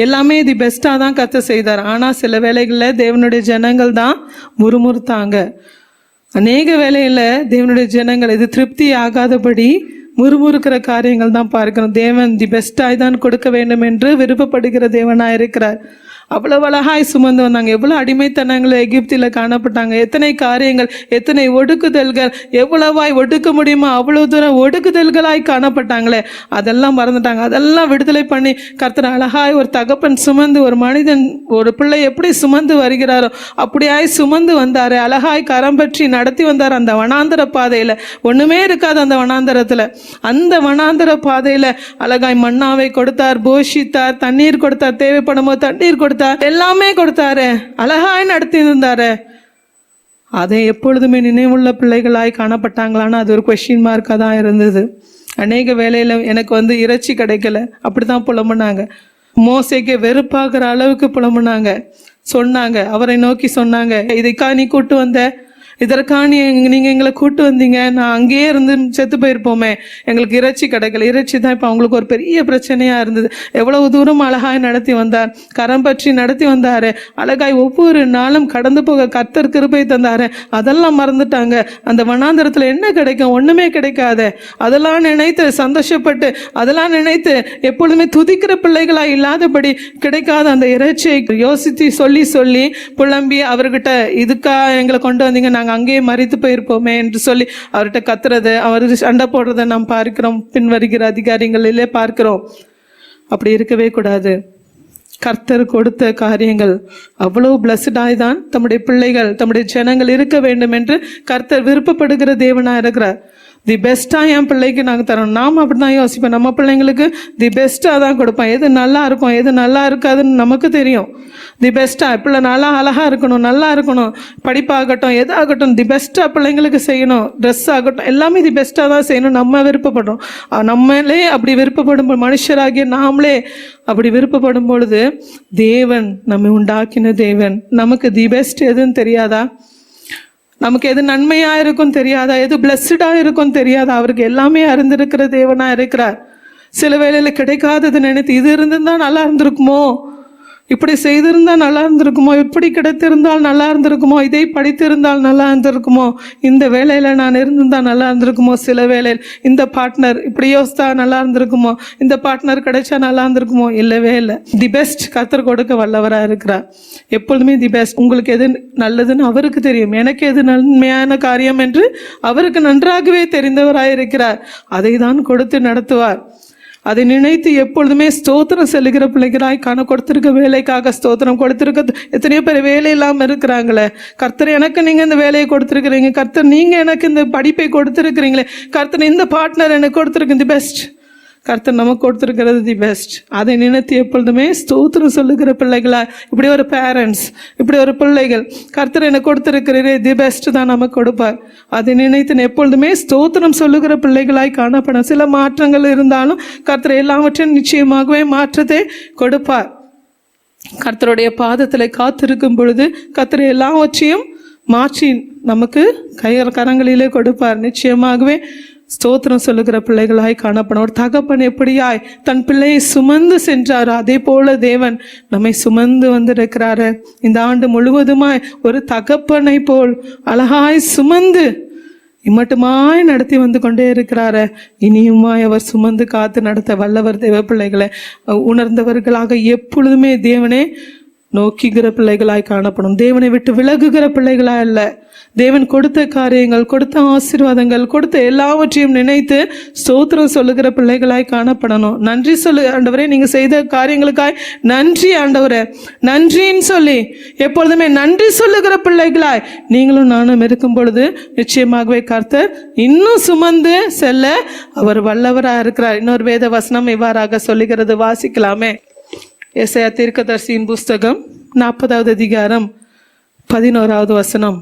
எல்லாமே தி பெஸ்ட்டாக தான் கர்த்தர் செய்தார். ஆனால் சில வேளைகளில் தேவனுடைய ஜனங்கள் தான் முறுமுறுத்தாங்க. அநேக வேளையில் தேவனுடைய ஜனங்கள் இது திருப்தி ஆகாதபடி முறுமுறுக்கிற காரியங்கள் தான் பார்க்கிறோம். தேவன் தி பெஸ்ட்டாய் தான் கொடுக்க வேண்டும் என்று விருப்பப்படுகிற தேவனாக இருக்கிறார். அவ்வளவு அழகாய் சுமந்து வந்தாங்க. எவ்வளவு அடிமைத்தனங்கள் எகிப்தில் காணப்பட்டாங்க. எத்தனை காரியங்கள், எத்தனை ஒடுக்குதல்கள், எவ்வளவாய் ஒடுக்க முடியுமோ அவ்வளவு தூரம் ஒடுக்குதல்களாய் காணப்பட்டாங்களே, அதெல்லாம் மறந்துட்டாங்க. அதெல்லாம் விடுதலை பண்ணி கர்த்தர் அழகாய் ஒரு தகப்பன் சுமந்து, ஒரு மனிதன் ஒரு பிள்ளை எப்படி சுமந்து வருகிறாரோ அப்படியாய் சுமந்து வந்தாரு. அழகாய் கரம் பற்றி நடத்தி வந்தார். அந்த வனாந்தர பாதையில ஒண்ணுமே இருக்காது. அந்த வனாந்தர பாதையில அழகாய் மன்னாவை கொடுத்தார், போஷித்தார், தண்ணீர் கொடுத்தார், தேவைப்படும் போது தண்ணீர் கொடுத்தார், எல்லாமே கொடுத்தாரு, அழகாய் நடத்தி இருந்தாரு. அதை எப்பொழுதுமே நினைவுள்ள பிள்ளைகளாய் காணப்பட்டாங்களான்னு அது ஒரு கொஸ்டின் மார்க்காக தான் இருந்தது. அநேக வேலையில் எனக்கு இறைச்சி கிடைக்கல, அப்படி தான் புலம்புனாங்க. மோசேக்கு வெறுப்பாகிற அளவுக்கு புலம்புனாங்க. சொன்னாங்க, அவரை நோக்கி சொன்னாங்க, இதைக்கா நீ கூட்டு வந்த, இதற்காக நீங்கள் எங்களை கூட்டு வந்தீங்க, நான் அங்கேயே இருந்து செத்து போயிருப்போமே, எங்களுக்கு இறைச்சி கிடைக்கல. இறைச்சி தான் இப்போ அவங்களுக்கு ஒரு பெரிய பிரச்சனையாக இருந்தது. எவ்வளவு தூரம் அழகாய் நடத்தி வந்தார், கரம் பற்றி நடத்தி வந்தார், அழகாய் ஒவ்வொரு நாளும் கடந்து போக கர்த்தர் கிருபை தந்தார். அதெல்லாம் மறந்துட்டாங்க. அந்த வனாந்தரத்தில் என்ன கிடைக்கும்? ஒன்றுமே கிடைக்காது. அதெல்லாம் நினைத்து சந்தோஷப்பட்டு, அதெல்லாம் நினைத்து எப்பொழுதுமே துதிக்கிற பிள்ளைகளாக இல்லாதபடி கிடைக்காத அந்த இறைச்சியை யோசித்து சொல்லி சொல்லி புலம்பி அவர்கிட்ட, இதுக்கா எங்களை கொண்டு வந்தீங்க, நாங்கள் அங்கேயே மறித்து போயிருப்போமே என்று சொல்லி அவர்கிட்ட கத்துறது, அவர் சண்டை போடுறதை நாம் பார்க்கிறோம், பின்வருகிற அதிகாரிகளிலே பார்க்கிறோம். அப்படி இருக்கவே கூடாது. கர்த்தர் கொடுத்த காரியங்கள் அவ்வளவு பிளஸ்டாய் தான் தம்முடைய பிள்ளைகள், தம்முடைய ஜனங்கள் இருக்க வேண்டும் என்று கர்த்தர் விருப்பப்படுகிற தேவனாக இருக்கிறார். தி பெஸ்ட்டாக என் பிள்ளைக்கு நாங்கள் தரோம். நாம் அப்படி தான் யோசிப்போம். நம்ம பிள்ளைங்களுக்கு தி பெஸ்ட்டாக தான் கொடுப்போம். எது நல்லா இருக்கும், எது நல்லா இருக்காதுன்னு நமக்கு தெரியும். தி பெஸ்ட்டாக பிள்ளை நல்லா அழகாக இருக்கணும், நல்லா இருக்கணும், படிப்பாகட்டும் எதாகட்டும் தி பெஸ்ட்டாக பிள்ளைங்களுக்கு செய்யணும். ட்ரெஸ் ஆகட்டும் எல்லாமே தி பெஸ்ட்டாக தான் செய்யணும். நம்ம விருப்பப்படுறோம். நம்மளே அப்படி விருப்பப்படும், மனுஷராகிய நாமளே அப்படி விருப்பப்படும் பொழுது தேவன் நம்மை உண்டாக்கின தேவன் நமக்கு தி பெஸ்ட் எதுன்னு தெரியாதா? நமக்கு எது நன்மையாக இருக்கும் தெரியாதா? எது பிளஸ்டாக இருக்கும் தெரியாதா? அவருக்கு எல்லாமே அறிந்திருக்கிற தேவனாக இருக்கிறார். சில வேளையில் கிடைக்காதது நினைத்து இது இருந்திருந்தால் நல்லா இருந்திருக்குமோ, இப்படி செய்திருந்தால் நல்லா இருந்திருக்குமோ, இப்படி கிடைத்திருந்தால் நல்லா இருந்திருக்குமோ, இதை படித்திருந்தால் நல்லா இருந்திருக்குமோ, இந்த வேலையில் நான் இருந்திருந்தால் நல்லா இருந்திருக்குமோ, சில வேளையில் இந்த பார்ட்னர் இப்படி யோசித்தா நல்லா இருந்திருக்குமோ, இந்த பார்ட்னர் கிடைச்சா நல்லா இருந்திருக்குமோ. இல்லவே இல்லை. தி பெஸ்ட் கர்த்தர் கொடுக்க வல்லவராக இருக்கிறார். எப்பொழுதுமே தி பெஸ்ட். உங்களுக்கு எது நல்லதுன்னு அவருக்கு தெரியும். எனக்கு எது நன்மையான காரியம் என்று அவருக்கு நன்றாகவே தெரிந்தவராக இருக்கிறார். அதை தான் கொடுத்து நடத்துவார். அதை நினைத்து எப்பொழுதுமே ஸ்தோத்திரம் செல்லுகிற பிள்ளைகளாய் காண கொடுத்திருக்க வேலைக்காக ஸ்தோத்திரம் கொடுத்திருக்க எத்தனையோ பேர் வேலை இல்லாமல் இருக்கிறாங்களே. கர்த்தர் எனக்கு நீங்கள் இந்த வேலையை கொடுத்துருக்குறீங்க, கர்த்தர் நீங்கள் எனக்கு இந்த படிப்பை கொடுத்துருக்குறீங்களே, கர்த்தர் இந்த பார்ட்னர் எனக்கு கொடுத்துருக்கு, தி பெஸ்ட். கர்த்தர் நமக்கு கொடுத்துருக்கிறது தி பெஸ்ட். அதை நினைத்து எப்பொழுதுமே ஸ்தோத்திரம் சொல்லுகிற பிள்ளைகளா, இப்படி ஒரு பேரண்ட்ஸ், இப்படி ஒரு பிள்ளைகள், கர்த்தர் எனக்கு கொடுத்துருக்கிறீரே தி பெஸ்ட் தான் நமக்கு கொடுப்பார். அதை நினைத்து எப்பொழுதுமே ஸ்தோத்திரம் சொல்லுகிற பிள்ளைகளாய் காணப்படும். சில மாற்றங்கள் இருந்தாலும் கர்த்தர் எல்லாவற்றையும் நிச்சயமாகவே மாற்றத்தை கொடுப்பார். கர்த்தருடைய பாதத்தில் காத்திருக்கும் பொழுது கர்த்தர் எல்லாவற்றையும் மாற்றி நமக்கு கரங்களிலே கொடுப்பார். நிச்சயமாகவே ஸ்தோத்திரம் சொல்லுகிற பிள்ளைகளாய் காணப்படும். ஒரு தகப்பன் எப்படியாய் தன் பிள்ளையை சுமந்து சென்றாரோ அதே போல தேவன் நம்மை சுமந்து வந்திருக்கிறாரு. இந்த ஆண்டு முழுவதுமாய் ஒரு தகப்பனை போல் அழகாய் சுமந்து இம்மட்டுமாய் நடத்தி வந்து கொண்டே இருக்கிறாரு. இனியுமாய் அவர் சுமந்து காத்து நடத்த வல்லவர். தேவ பிள்ளைகளை உணர்ந்தவர்களாக எப்பொழுதுமே தேவனே நோக்கிக்கிற பிள்ளைகளாய் காணப்படும். தேவனை விட்டு விலகுகிற பிள்ளைகளாய் அல்ல. தேவன் கொடுத்த காரியங்கள், கொடுத்த ஆசீர்வாதங்கள், கொடுத்த எல்லாவற்றையும் நினைத்து ஸ்தோத்திரம் சொல்லுகிற பிள்ளைகளாய் காணப்படணும். நன்றி சொல்லு ஆண்டவரே, நீங்கள் செய்த காரியங்களுக்காய் நன்றி ஆண்டவரே, நன்றின்னு சொல்லி எப்பொழுதுமே நன்றி சொல்லுகிற பிள்ளைகளாய் நீங்களும் நானும் இருக்கும் பொழுது நிச்சயமாகவே கர்த்தர் இன்னும் சுமந்து செல்ல அவர் வல்லவராக இருக்கிறார். இன்னொரு வேத வசனம் இவ்வாறாக சொல்லுகிறது, வாசிக்கலாமே. எசையா தீர்க்கதரிசியின் புஸ்தகம் 40வது அதிகாரம் 11வது வசனம்.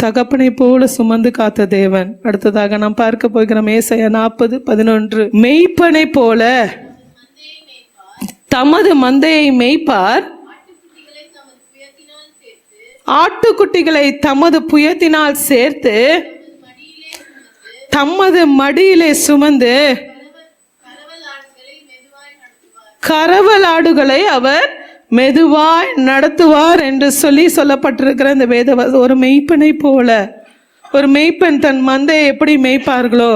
தகப்பனை போல சுமந்து காத்த தேவன். அடுத்ததாக நாம் பார்க்க போகிறோம் ஏசாயா 40:11. மெய்ப்பனை போல தமது மந்தையை மேய்ப்பார், ஆட்டுக்குட்டிகளை தமது புயத்தினால் சேர்த்து தமது மடியிலே சுமந்து கரவலாடுகளை அவர் மெதுவாய் நடத்துவார் என்று சொல்லப்பட்டிருக்கிற இந்த வேத. ஒரு மெய்ப்பனை போல, ஒரு மெய்ப்பன் தன் மந்தையை எப்படி மேய்ப்பார்களோ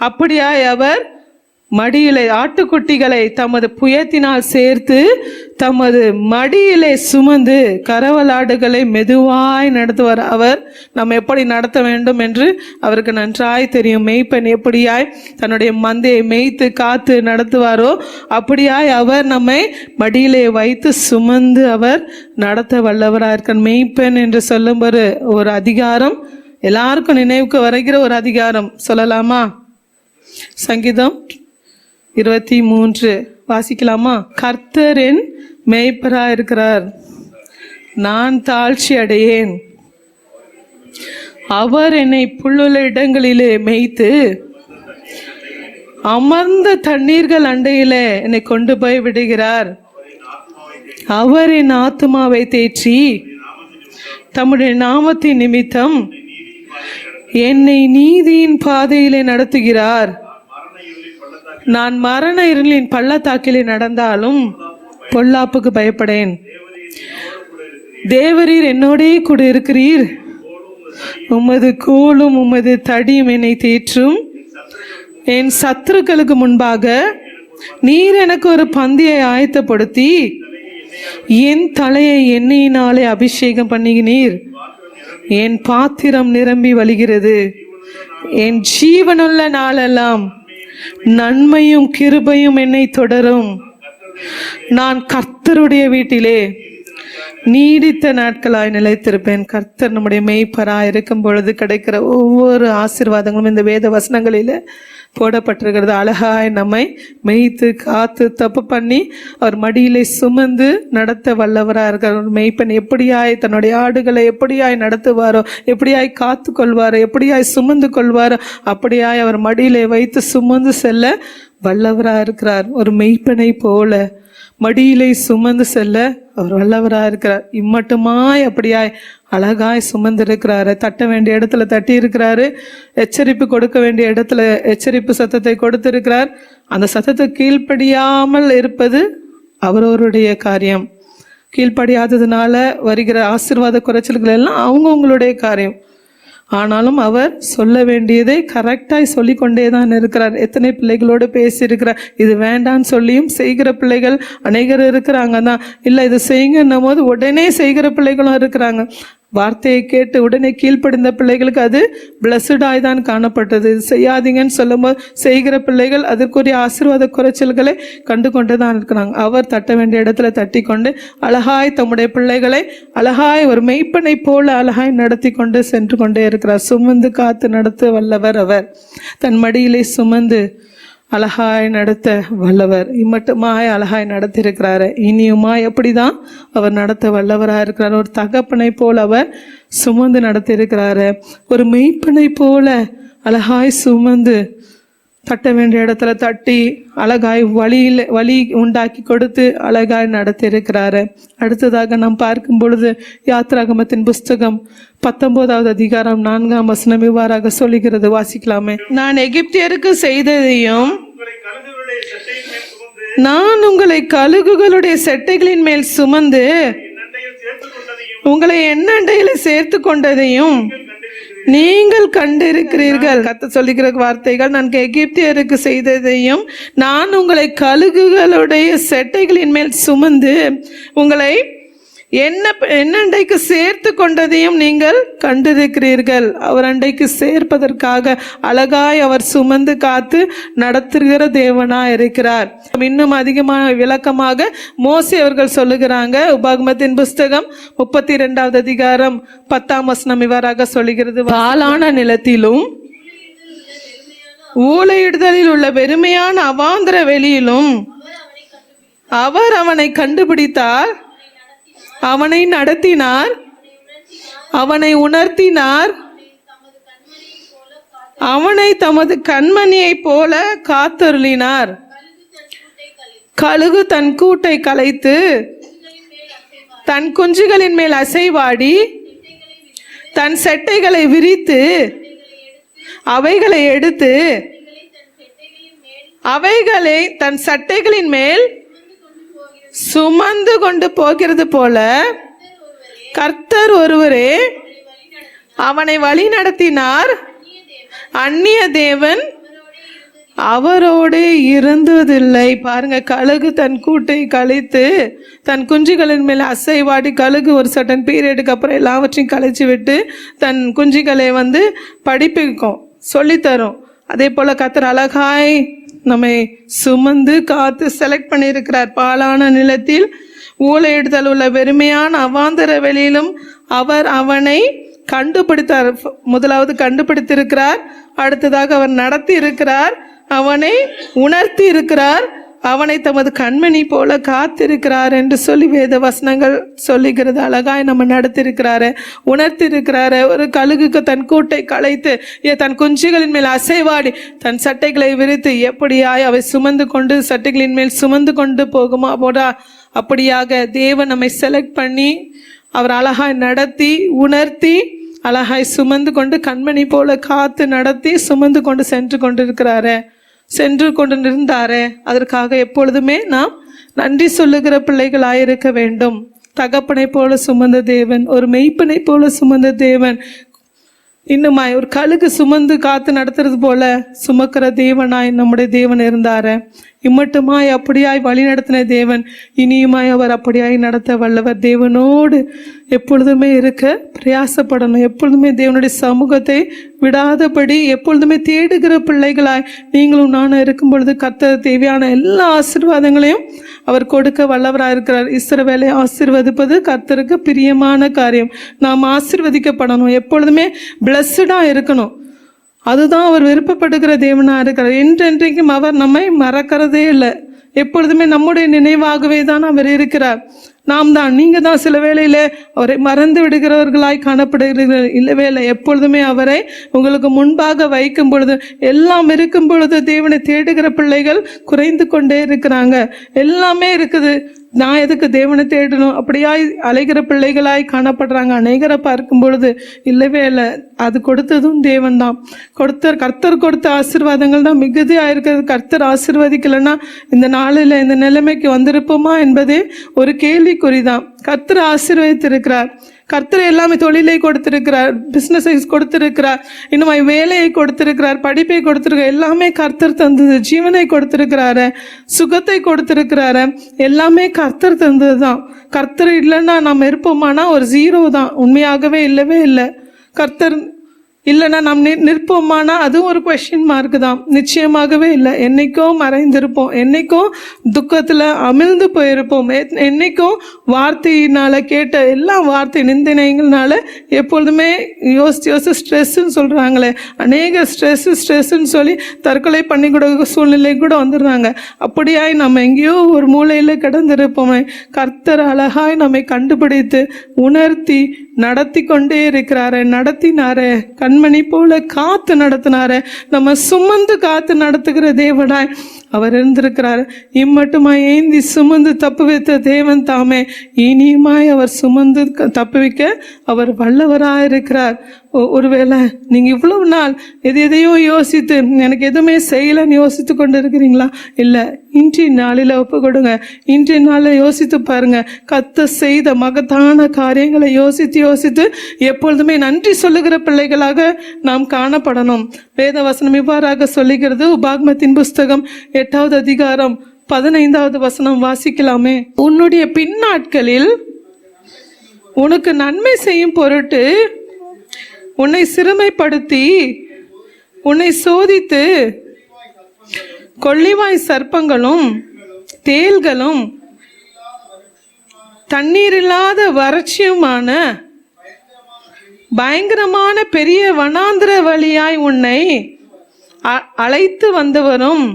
அப்படியாய் அவர் மடியிலே ஆட்டுக்குட்டிகளை தமது புயத்தினால் சேர்த்து தமது மடியிலே சுமந்து கரவலாடுகளை மெதுவாய் நடத்துவார். அவர் நம்ம எப்படி நடத்த வேண்டும் என்று அவருக்கு நன்றாய் தெரியும். மெய்ப்பன் எப்படியாய் தன்னுடைய மந்தையை மேய்த்து காத்து நடத்துவாரோ அப்படியாய் அவர் நம்மை மடியிலே வைத்து சுமந்து அவர் நடத்த வல்லவராக இருக்கார். மெய்ப்பன் என்று சொல்லும் ஒரு அதிகாரம் எல்லாருக்கும் நினைவுக்கு வருகிற ஒரு அதிகாரம் சொல்லலாமா? சங்கீதம் 23 வாசிக்கலாமா? கர்த்தரின் மேய்ப்பராக இருக்கிறார், நான் தாழ்ச்சி அடையேன். அவர் என்னை புல்லுள்ள இடங்களிலே மேய்த்து அமர்ந்த தண்ணீர்கள் அண்டையிலே என்னை கொண்டு போய் விடுகிறார். அவர் என் ஆத்துமாவை தேற்றி தம்முடைய நாமத்தின் நிமித்தம் என்னை நீதியின் பாதையிலே நடத்துகிறார். நான் மரண இருளின் பள்ளத்தாக்கிலே நடந்தாலும் பொல்லாப்புக்கு பயப்படேன். தேவரீர் என்னோடே கூட இருக்கிறீர். உமது கோலும் உமது தடியும் என்னை தேற்றும். என் சத்துருக்களுக்கு முன்பாக நீர் எனக்கு ஒரு பந்தியை ஆயத்தப்படுத்தி என் தலையை எண்ணெயினாலே அபிஷேகம் பண்ணினீர். என் பாத்திரம் நிரம்பி வழிகிறது. என் ஜீவனுள்ள நாளெல்லாம் நன்மையும் கிருபையும் என்னை தொடரும். நான் கர்த்தருடைய வீட்டிலே நீடித்த நாட்களாய் நிலைத்திருப்பேன். கர்த்தர் நம்முடைய மெய்ப்பராய் இருக்கும் பொழுது கிடைக்கிற ஒவ்வொரு ஆசீர்வாதங்களும் இந்த வேத வசனங்களில் போடப்பட்டிருக்கிறது. அழகாய் நம்மை மெய்த்து காத்து தப்பு பண்ணி அவர் மடியிலே சுமந்து நடத்த வல்லவராக இருக்கிற மெய்ப்பன் எப்படியாய் தன்னுடைய ஆடுகளை எப்படியாய் நடத்துவாரோ, எப்படியாய் காத்து கொள்வாரோ, எப்படியாய் சுமந்து கொள்வாரோ, அப்படியாய் அவர் மடியிலே வைத்து சுமந்து செல்ல வல்லவராக இருக்கிறார். ஒரு மெய்ப்பனை போல மடியிலே சுமந்து செல்ல அவர் வல்லவராக இருக்கிறார். இம்மட்டுமாய் அப்படியாய் அழகாய் சுமந்து இருக்கிறாரு. தட்ட வேண்டிய இடத்துல தட்டி இருக்கிறாரு. எச்சரிப்பு கொடுக்க வேண்டிய இடத்துல எச்சரிப்பு சத்தத்தை கொடுத்திருக்கிறார். அந்த சத்தத்தை கீழ்ப்படியாமல் இருப்பது அவரவருடைய காரியம். கீழ்ப்படியாததுனால வருகிற ஆசீர்வாத குறைச்சல்கள் எல்லாம் அவங்கவுங்களுடைய காரியம். ஆனாலும் அவர் சொல்ல வேண்டியதை கரெக்டாய் சொல்லி கொண்டே தான் இருக்கிறார். எத்தனை பிள்ளைகளோடு பேசியிருக்கிறார். இது வேண்டான்னு சொல்லியும் செய்கிற பிள்ளைகள் அநேகர் இருக்கிறாங்க தான். இல்லை இது செய்யுங்கன்னும் போது உடனே செய்கிற பிள்ளைகளும் இருக்கிறாங்க. வார்த்தையை கேட்டு உடனே கீழ்ப்படிந்த பிள்ளைகளுக்கு அது பிளஸ்டாய் தான் காணப்பட்டது. இது செய்யாதீங்கன்னு சொல்லும்போது செய்கிற பிள்ளைகள் அதற்குரிய ஆசீர்வாத குறைச்சல்களை கண்டு கொண்டு தான் இருக்கிறாங்க. அவர் தட்ட வேண்டிய இடத்துல தட்டி கொண்டு அழகாய் தம்முடைய பிள்ளைகளை அழகாய் ஒரு மெய்ப்பனை போல அழகாய் நடத்தி கொண்டு சென்று கொண்டே இருக்கிறார். சுமந்து காத்து நடத்த வல்லவர் அவர். தன் மடியிலே சுமந்து அழகாய் நடத்த வல்லவர். இம்மட்டுமாய் அழகாய் நடத்தியிருக்கிறாரு. இனியுமாய் எப்படிதான் அவர் நடத்த வல்லவராக இருக்கிறார். ஒரு தகப்பனை போல் அவர் சுமந்து நடத்தியிருக்கிறாரு. ஒரு மெய்ப்பனை போல அழகாய் சுமந்து தட்ட வேண்டிய இடத்துல தட்டி அழகாய் வழி உண்டாக்கி கொடுத்து அழகாய் நடத்தியிருக்கிறாரு. அடுத்ததாக நாம் பார்க்கும் பொழுது யாத்ராகமத்தின் புஸ்தகம் 19வது அதிகாரம் 4ஆம் வசனம் இவ்வாறாக சொல்லுகிறது. வாசிக்கலாமே. நான் எகிப்தியருக்கு செய்ததையும் நான் உங்களை கழுகுகளுடைய செட்டைகளின் மேல் சுமந்து உங்களை எண்ணண்டையில் சேர்த்து கொண்டதையும் நீங்கள் கண்டிருக்கிறீர்கள். கர்த்தர் சொல்லுகிற வார்த்தைகள், நான் எகிப்தியருக்கு செய்ததையும் நான் உங்களை கழுகுகளுடைய செட்டைகளின் மேல் சுமந்து உங்களை என்னண்டைக்கு சேர்த்து கொண்டதையும் நீங்கள் கண்டிருக்கிறீர்கள். அவர் அண்டைக்கு சேர்ப்பதற்காக அழகாய் அவர் சுமந்து காத்து நடத்துகிற தேவனாய் இருக்கிறார். இன்னும் அதிகமாக விளக்கமாக மோசே அவர்கள் சொல்லுகிறாங்க. உபாகமத்தின் புஸ்தகம் 32வது அதிகாரம் 10ஆம் வசனம் இவ்வாறாக சொல்லுகிறது. பாலான நிலத்திலும் ஊளையிடுதலில் உள்ள வெறுமையான அவாந்திர வெளியிலும் அவர் அவனை கண்டுபிடித்தார், அவனை நடத்தினார், அவனை உணர்த்தினார், அவனை தமது கண்மணியை போல காத்தருளினார். கழுகு தன் கூட்டை கலைத்து தன் குஞ்சுகளின் மேல் அசைவாடி தன் செட்டைகளை விரித்து அவைகளை எடுத்து அவைகளை தன் சட்டைகளின் மேல் சுமந்து கொண்டு போகிறது போல கர்த்தர் ஒருவரே அவனை வழி நடத்தினார். அந்நிய தேவன் அவரோடு இருந்ததில்லை. பாருங்க, கழுகு தன் கூட்டை கழித்து தன் குஞ்சுகளின் மேல் அசைவாடி, கழுகு ஒரு சர்டன் பீரியடுக்கு அப்புறம் எல்லாவற்றையும் கழிச்சு விட்டு தன் குஞ்சுகளை படிப்பிக்கும், சொல்லித்தரும். அதே போல கர்த்தர் அழகாய் நம்மை சுமந்து காத்து செலக்ட் பண்ணியிருக்கிறார். பாலான நிலத்தில் ஊளையிடுதல் உள்ள வெறுமையான அவாந்தர வெளியிலும் அவர் அவனை கண்டுபிடித்தார். முதலாவது கண்டுபிடித்திருக்கிறார். அடுத்ததாக அவர் நடத்தி இருக்கிறார், அவனை உணர்த்தி இருக்கிறார், அவனை தமது கண்மணி போல காத்திருக்கிறார் என்று சொல்லி வேத வசனங்கள் சொல்லுகிறது. அழகாய் நம்ம நடத்திருக்கிறாரு, உணர்த்திருக்கிறாரு. ஒரு கழுகுக்கு தன் கூட்டை களைத்து தன் குஞ்சுகளின் மேல் அசைவாடி தன் சட்டைகளை விரித்து எப்படியாய் அவை சுமந்து கொண்டு சட்டைகளின் மேல் சுமந்து கொண்டு போகுமா போடா, அப்படியாக தேவன் நம்மை செலக்ட் பண்ணி அவர் அழகாய் நடத்தி உணர்த்தி அழகாய் சுமந்து கொண்டு கண்மணி போல காத்து நடத்தி சுமந்து கொண்டு சென்று கொண்டு இருந்தாரே. அதற்காக எப்பொழுதுமே நாம் நன்றி சொல்லுகிற பிள்ளைகளாயிருக்க வேண்டும். தகப்பனை போல சுமந்த தேவன், ஒரு மெய்ப்பனை போல சுமந்த தேவன், இன்னுமாய் ஒரு கழுகு சுமந்து காத்து நடத்துறது போல சுமக்கிற தேவனாய் நம்முடைய தேவன் இருந்தார. இம்மட்டுமாய் அப்படியாய் வழி நடத்தின தேவன் இனியுமாய் அவர் அப்படியாய் நடத்த வல்லவர். தேவனோடு எப்பொழுதுமே இருக்க பிரயாசப்படணும். எப்பொழுதுமே தேவனுடைய சமூகத்தை விடாதபடி எப்பொழுதுமே தேடுகிற பிள்ளைகளாய் நீங்களும் நானும் இருக்கும் பொழுது கர்த்தர் தேவையான எல்லா ஆசீர்வாதங்களையும் அவர் கொடுக்க வல்லவராக இருக்கிறார். இஸ்ரவேலை ஆசீர்வதிப்பது கர்த்தருக்கு பிரியமான காரியம். நாம் ஆசீர்வதிக்கப்படணும், எப்பொழுதுமே பிளஸ்டாக இருக்கணும். அதுதான் அவர் விருப்பப்படுகிற தேவனாக இருக்கிறார். என்றென்றைக்கும் அவர் நம்மை மறக்கிறதே இல்லை. எப்பொழுதுமே நம்முடைய நினைவாகவே தான் அவர் இருக்கிறார். நீங்கள் தான் சில வேளையில அவரை மறந்து விடுகிறவர்களாய் காணப்படுகிறீர்கள். இல்லவே இல்லை, எப்பொழுதுமே அவரை உங்களுக்கு முன்பாக வைக்கும் பொழுது, எல்லாம் இருக்கும் பொழுது தேவனை தேடுகிற பிள்ளைகள் குறைந்து கொண்டே இருக்கிறாங்க. எல்லாமே இருக்குது, நான் எதுக்கு தேவனை தேடணும் அப்படியாய் அலைகிற பிள்ளைகளாய் காணப்படுறாங்க. அநேகரை பார்க்கும் பொழுது இல்லவே இல்லை, அது கொடுத்ததும் தேவன் தான். கர்த்தர் கொடுத்த ஆசீர்வாதங்கள் தான் மிகுதியாக இருக்கிறது. கர்த்தர் ஆசீர்வதிக்கலைன்னா இந்த நாளில் இந்த நிலைமைக்கு வந்திருப்போமா என்பதே ஒரு கேள்விக்குறிதான். கர்த்தர் ஆசீர்வதித்திருக்கிறார். கர்த்தர் எல்லாமே தொழிலை கொடுத்திருக்கிறார், பிஸ்னஸை கொடுத்திருக்கிறார், இன்னும் வேலையை கொடுத்திருக்கிறார், படிப்பை கொடுத்திருக்கிறார். எல்லாமே கர்த்தர் தந்தது. ஜீவனை கொடுத்திருக்கிறாரு, சுகத்தை கொடுத்திருக்கிறாரு, எல்லாமே கர்த்தர் தந்தது தான். கர்த்தர் இல்லைன்னா நம்ம இருப்போமானா ஒரு ஜீரோ தான். உண்மையாகவே இல்லவே இல்லை. கர்த்தர் இல்லைன்னா நாம் நிற்போமானா அதுவும் ஒரு கொஸ்டின் மார்க்கு தான். நிச்சயமாகவே இல்லை. என்னைக்கும் மறைந்திருப்போம், என்னைக்கும் துக்கத்தில் அமிழ்ந்து போயிருப்போம், என்னைக்கும் வார்த்தையினால் கேட்ட எல்லா வார்த்தை நிந்தனைகள்னால எப்பொழுதுமே யோசித்து ஸ்ட்ரெஸ்ன்னு சொல்கிறாங்களே, அநேக ஸ்ட்ரெஸ்ன்னு சொல்லி தற்கொலை பண்ணி கூட சூழ்நிலை கூட வந்துடுறாங்க. அப்படியாய் நம்ம எங்கேயோ ஒரு மூலையில் கிடந்திருப்போமே. கர்த்தர் அழகாய் நம்மை கண்டுபிடித்து உணர்த்தி நடத்தி கொண்டே இருக்கிறாரு, நடத்தினாரு, கண்மணி போல காத்து நடத்தினாரு, நம்ம சுமந்து காத்து நடத்துகிற தேவனாய் அவர் இருந்திருக்கிறார். இம்மட்டுமாய் ஏந்தி சுமந்து தப்பு வைத்த தேவன் தாமே இனியுமாய் அவர் சுமந்து தப்புவிக்க அவர் வல்லவராக இருக்கிறார். ஒருவேளை நீங்கள் இவ்வளவு நாள் எதையோ யோசித்து எனக்கு எதுவுமே செய்யலைன்னு யோசித்து கொண்டு இருக்கிறீங்களா? இல்லை, இன்றைய நாளில் ஒப்பு கொடுங்க. இன்றைய நாளில் யோசித்து பாருங்க. கர்த்தர் செய்த மகத்தான காரியங்களை யோசித்து எப்பொழுதுமே நன்றி சொல்லுகிற பிள்ளைகளாக நாம் காணப்படணும். வேத வசனம் இவ்வாறாக சொல்லுகிறது. உபாகமத்தின் புஸ்தகம் 8வது அதிகாரம் 15வது வசனம் வாசிக்கலாமே. உன்னுடைய பின்னாட்களில் உனக்கு நன்மை செய்யும் பொருட்டு உன்னை சிறுமைப்படுத்தி உன்னை சோதித்து கொள்ளிவாய் சர்ப்பங்களும் தேள்களும் தண்ணீரில்லாத வறட்சியுமான பயங்கரமான பெரிய வனாந்திர வழியாய் உன்னை அழைத்து வந்தவரும்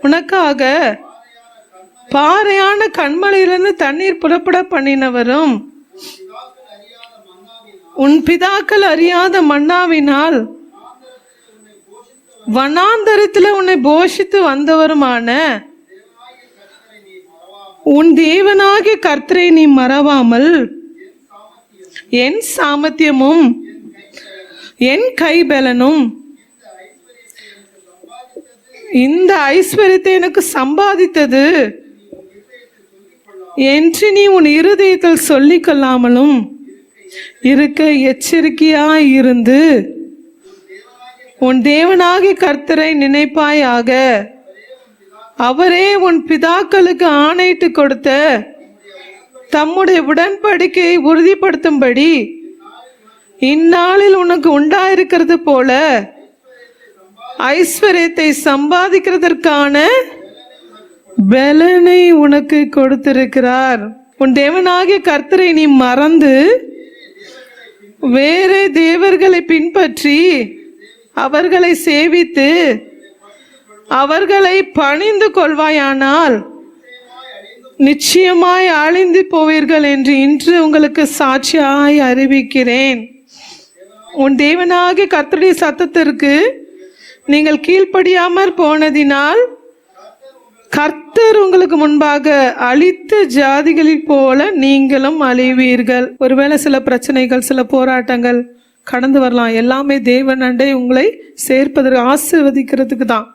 உனக்காக பாறையான கண்மலையிலிருந்து தண்ணீர் புறப்பட பண்ணினவரும் உன் பிதாக்கள் அறியாத மன்னாவினால் வனாந்தரத்தில் உன்னை போஷித்து வந்தவருமான உன் தேவனாகிய கர்த்தரை நீ மறவாமல் என் சாமர்த்தியமும் என் கைபலனும் இந்த ஐஸ்வர்யத்தை எனக்கு சம்பாதித்தது என்று நீ உன் இருதயத்தில் சொல்லிக் கொள்ளாமலும் இருக்க எச்சரிக்கையாய் இருந்து உன் தேவனாகிய கர்த்தரை நினைப்பாயாக. அவரே உன் பிதாக்களுக்கு ஆணையிட்டு கொடுத்த தம்முடைய உடன்படிக்கையை உறுதிப்படுத்தும்படி இந்நாளில் உனக்கு உண்டாயிருக்கிறது போல ஐஸ்வர்யத்தை சம்பாதிக்கிறதற்கான பலனை உனக்கு கொடுத்திருக்கிறார். உன் தேவனாகிய கர்த்தரை நீ மறந்து வேறே தேவர்களை பின்பற்றி அவர்களை சேவித்து அவர்களை பணிந்து கொள்வாயானால் நிச்சயமாய் அழிந்து போவீர்கள் என்று இன்று உங்களுக்கு சாட்சியாய் அறிவிக்கிறேன். உன் தேவனாகிய கர்த்தருடைய சத்தத்திற்கு நீங்கள் கீழ்ப்படியாமற் போனதினால் கர்த்தர் உங்களுக்கு முன்பாக அழித்த ஜாதிகளில் போல நீங்களும் அழிவீர்கள். ஒருவேளை சில பிரச்சனைகள், சில போராட்டங்கள் கடந்து வரலாம். எல்லாமே தேவன் அண்டை உங்களை சேர்ப்பதற்கு, ஆசீர்வதிக்கிறதுக்கு தான்.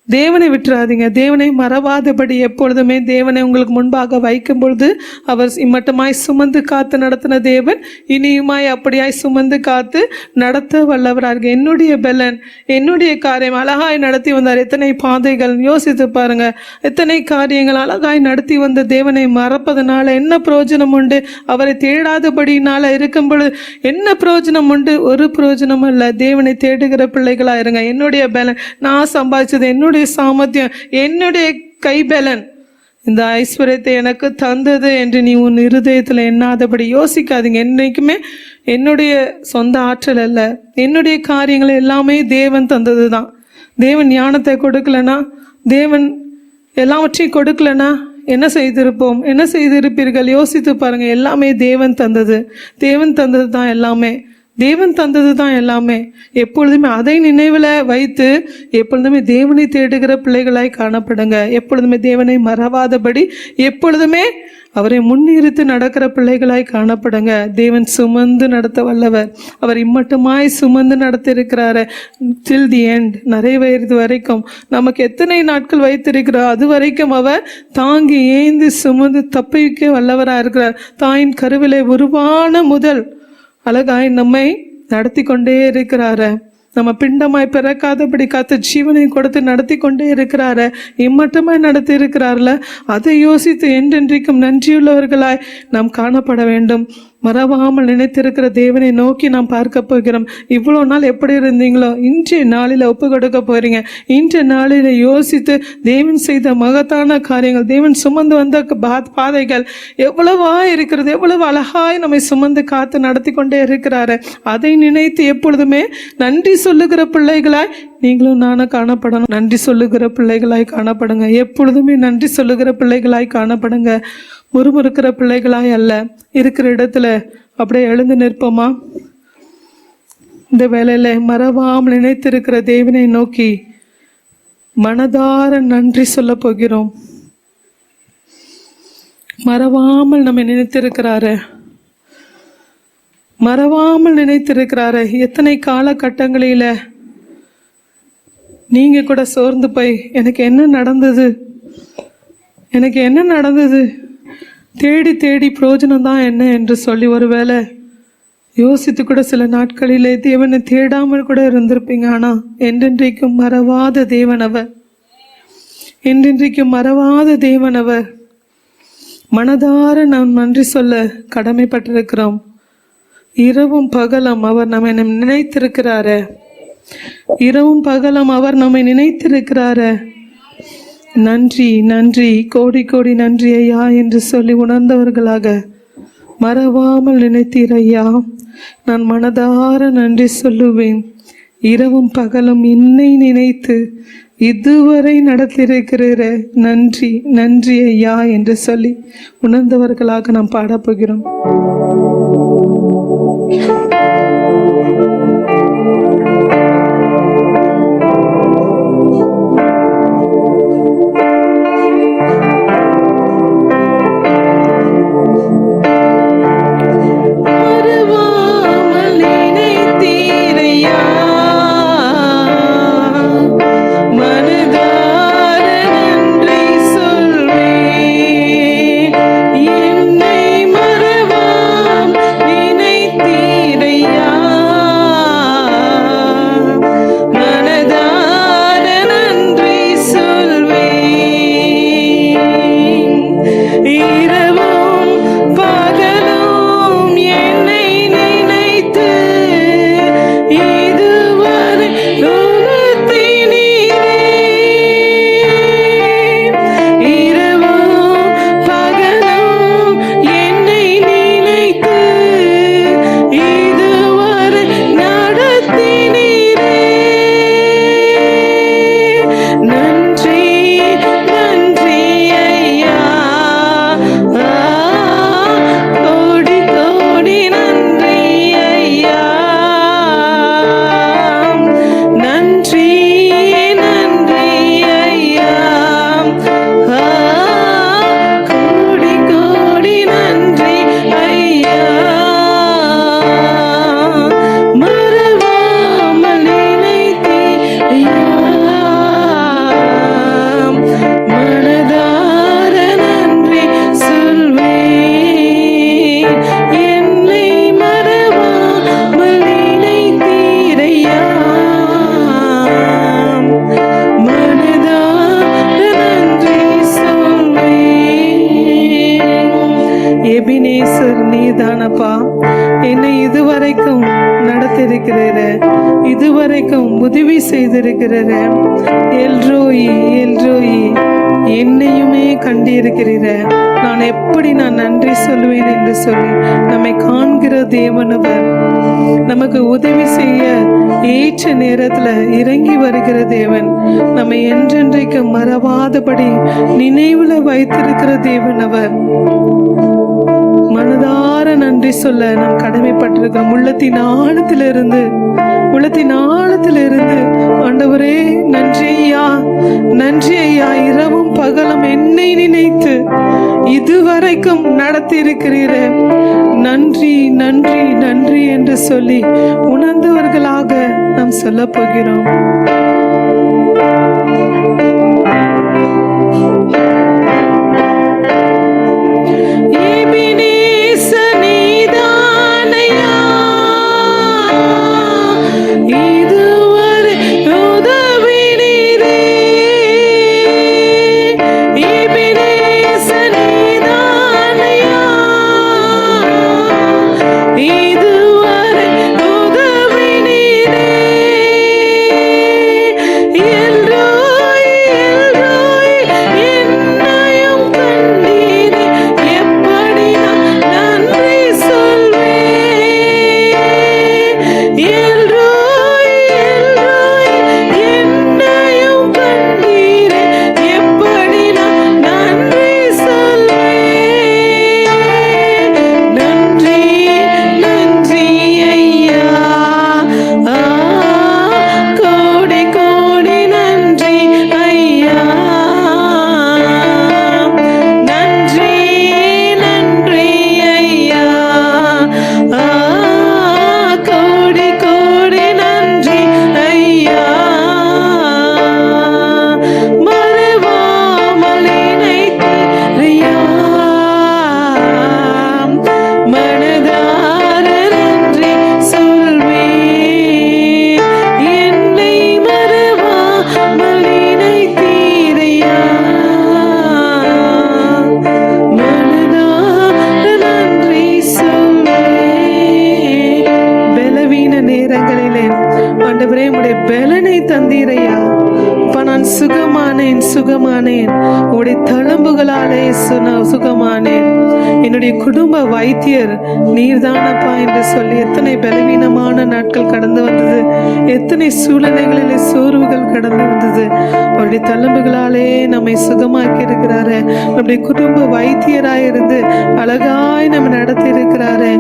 தேவனை விட்டுறாதீங்க. தேவனை மறவாதபடி எப்பொழுதுமே தேவனை உங்களுக்கு முன்பாக வைக்கும் பொழுது அவர் இம்மட்டமாய் சுமந்து காத்து நடத்தின தேவன் இனியுமாய் அப்படியாய் சுமந்து காத்து நடத்த வல்லவராக. என்னுடைய பெலன், என்னுடைய காரியம் அழகாய் நடத்தி வந்தார். எத்தனை பாதைகள் யோசித்து பாருங்க. எத்தனை காரியங்கள் அழகாய் நடத்தி வந்த தேவனை மறப்பதனால என்ன பிரயோஜனம் உண்டு? அவரை தேடாதபடினால இருக்கும் பொழுது என்ன பிரயோஜனம் உண்டு? ஒரு பிரயோஜனம் அல்ல. தேவனை தேடுகிற பிள்ளைகளா இருங்க. என்னுடைய பெலன், நான் சம்பாதிச்சது, என்னுடைய சாமர்த்தியம், என்னுடைய கைபலன் இந்த ஐஸ்வர்யத்தை எனக்கு தந்தது என்று நீ உன் இருதயத்தில் எண்ணாதபடி யோசிக்காதீங்க. என்னைக்குமே என்னுடைய சொந்த ஆற்றல் அல்ல, என்னுடைய காரியங்கள் எல்லாமே தேவன் தந்தது தான். தேவன் ஞானத்தை கொடுக்கலனா, தேவன் எல்லாவற்றையும் கொடுக்கலனா என்ன செய்திருப்போம்? என்ன செய்திருப்பீர்கள்? யோசித்து பாருங்க. எல்லாமே தேவன் தந்தது. தேவன் தந்தது தான் எல்லாமே. தேவன் தந்தது தான் எல்லாமே. எப்பொழுதுமே அதை நினைவில் வைத்து எப்பொழுதுமே தேவனை தேடுகிற பிள்ளைகளாய் காணப்படுங்க. எப்பொழுதுமே தேவனை மறவாதபடி எப்பொழுதுமே அவரை முன்னிறுத்தி நடக்கிற பிள்ளைகளாய் காணப்படுங்க. தேவன் சுமந்து நடத்த வல்லவர். அவர் இம்மட்டுமாய் சுமந்து நடத்திருக்கிறாரு till the end, நிறைவேறது வரைக்கும். நமக்கு எத்தனை நாட்கள் வைத்திருக்கிறார் அது வரைக்கும் அவர் தாங்கி ஏந்தி சுமந்து தப்பிக்க வல்லவராக இருக்கிறார். தாயின் கருவிலை உருவான முதல் அழகாய் நம்மை நடத்தி கொண்டே இருக்கிறாரு. நம்ம பிண்டமாய் பிறக்காதபடி காத்து ஜீவனை கொடுத்து நடத்தி கொண்டே இருக்கிறாரு. இம்மட்டுமாய் நடத்தி இருக்கிறார்ல, அதை யோசித்து என்றென்றைக்கும் நன்றியுள்ளவர்களாய் நாம் காணப்பட வேண்டும். மறவாமல் நினைத்திருக்கிற தேவனை நோக்கி நாம் பார்க்க போகிறோம். இவ்வளோ நாள் எப்படி இருந்தீங்களோ இன்றைய நாளில் ஒப்பு கொடுக்க போகிறீங்க. இன்றைய நாளில் யோசித்து தேவன் செய்த மகத்தான காரியங்கள், தேவன் சுமந்து வந்த பாதைகள் எவ்வளவா இருக்கிறது, எவ்வளவு அழகாய் நம்மை சுமந்து காத்து நடத்தி கொண்டே இருக்கிறாரு. அதை நினைத்து எப்பொழுதுமே நன்றி சொல்லுகிற பிள்ளைகளாய் நீங்களும் நானும் காணப்படணும். நன்றி சொல்லுகிற பிள்ளைகளாய் காணப்படுங்க. எப்பொழுதுமே நன்றி சொல்லுகிற பிள்ளைகளாய் காணப்படுங்க. முறுமுறுக்கிற பிள்ளைகளாய் அல்ல. இருக்கிற இடத்துல அப்படியே எழுந்து நிற்போமா? இந்த வேளையில மறவாமல் நினைத்திருக்கிற தேவனை நோக்கி மனதார நன்றி சொல்ல போகிறோம். மறவாமல் நம்ம நினைத்திருக்கிறாரு, மறவாமல் நினைத்திருக்கிறாரு. எத்தனை காலகட்டங்களில நீங்க கூட சோர்ந்து போய் எனக்கு என்ன நடந்தது, எனக்கு என்ன நடந்தது, தேடி தேடி பிரயோஜனம் தான் என்ன என்று சொல்லி ஒருவேளை யோசித்து கூட சில நாட்களிலே தேவனை தேடாமல் கூட இருந்திருப்பீங்க. ஆனால் என்றென்றைக்கும் மறவாத தேவனவர், என்றென்றைக்கும் மறவாத தேவனவர். மனதார நாம் நன்றி சொல்ல கடமைப்பட்டிருக்கிறோம். இரவும் பகலும் அவர் நம்மை நினைத்திருக்கிறாரு. இரவும் பகலும் அவர் நம்மை நினைத்திருக்கிறாரு. நன்றி நன்றி, கோடி கோடி நன்றி ஐயா என்று சொல்லி உணர்ந்தவர்களாக மறவாமல் நினைத்தீர் ஐயா. நான் மனதார நன்றி சொல்லுவேன். இரவும் பகலும் என்னை நினைத்து இதுவரை நடத்தியிருக்கிற நன்றி நன்றி ஐயா என்று சொல்லி உணர்ந்தவர்களாக நாம் பாடப்போகிறோம். மனதார நீதானப்பா. என்னை இதுவரைக்கும் நடத்திருக்கிறீர, இதுவரைக்கும் உதவி செய்திருக்கிறீர. எல்ரோயி எல்ரோயி, என்னையுமே கண்டிருக்கிறீர. நான் எப்படி நன்றி சொல்லுவேன் என்று சொல்லி நம்மை காண்கிற தேவனவர், நமக்கு உதவி செய்ய ஏற்ற நேரத்துல இறங்கி வருகிற தேவன், நம்மை என்றென்றைக்கு மறவாதபடி நினைவுல வைத்திருக்கிற தேவனவர். மனதார நன்றி சொல்ல நாம் கடமைப்பட்டிருக்கிறோம். உள்ளத்தின் ஆழத்திலிருந்து ஆண்டவரே நன்றி ஐயா, நன்றி ஐயா, இரவும் பகலும் என்னை நினைத்து இதுவரைக்கும் நடத்தி இருக்கிறீர, நன்றி நன்றி நன்றி என்று சொல்லி உணர்ந்தவர்களாக நாம் சொல்ல போகிறோம். சுகமானேன், உடைய தழும்புகளாலே சுகமானேன். என்னுடைய குடும்ப வைத்தியர் நீர்தானப்பா என்று சொல்லி எத்தனை பலவீனமான நாட்கள் கடந்து வந்தது, எத்தனை சூழ்நிலைகளிலே சோர்வுகள் கடந்து வந்தது. அவருடைய தழும்புகளாலே நம்மை சுகமாக்கி இருக்கிறாரு. நம்முடைய குடும்ப வைத்தியராயிருந்து அழகாய் நம்ம நடத்தி இருக்கிறாரு.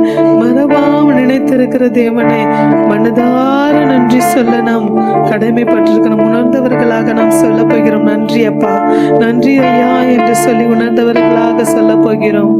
மறவாமல் நினைத்திருக்கிற தேவனை மனதார நன்றி சொல்ல நாம் கடமைப்பட்டிருக்கிறோம். உணர்ந்தவர்களாக நாம் சொல்ல போகிறோம். நன்றி அப்பா, நன்றி ஐயா என்று சொல்லி உணர்ந்தவர்களாக சொல்ல போகிறோம்.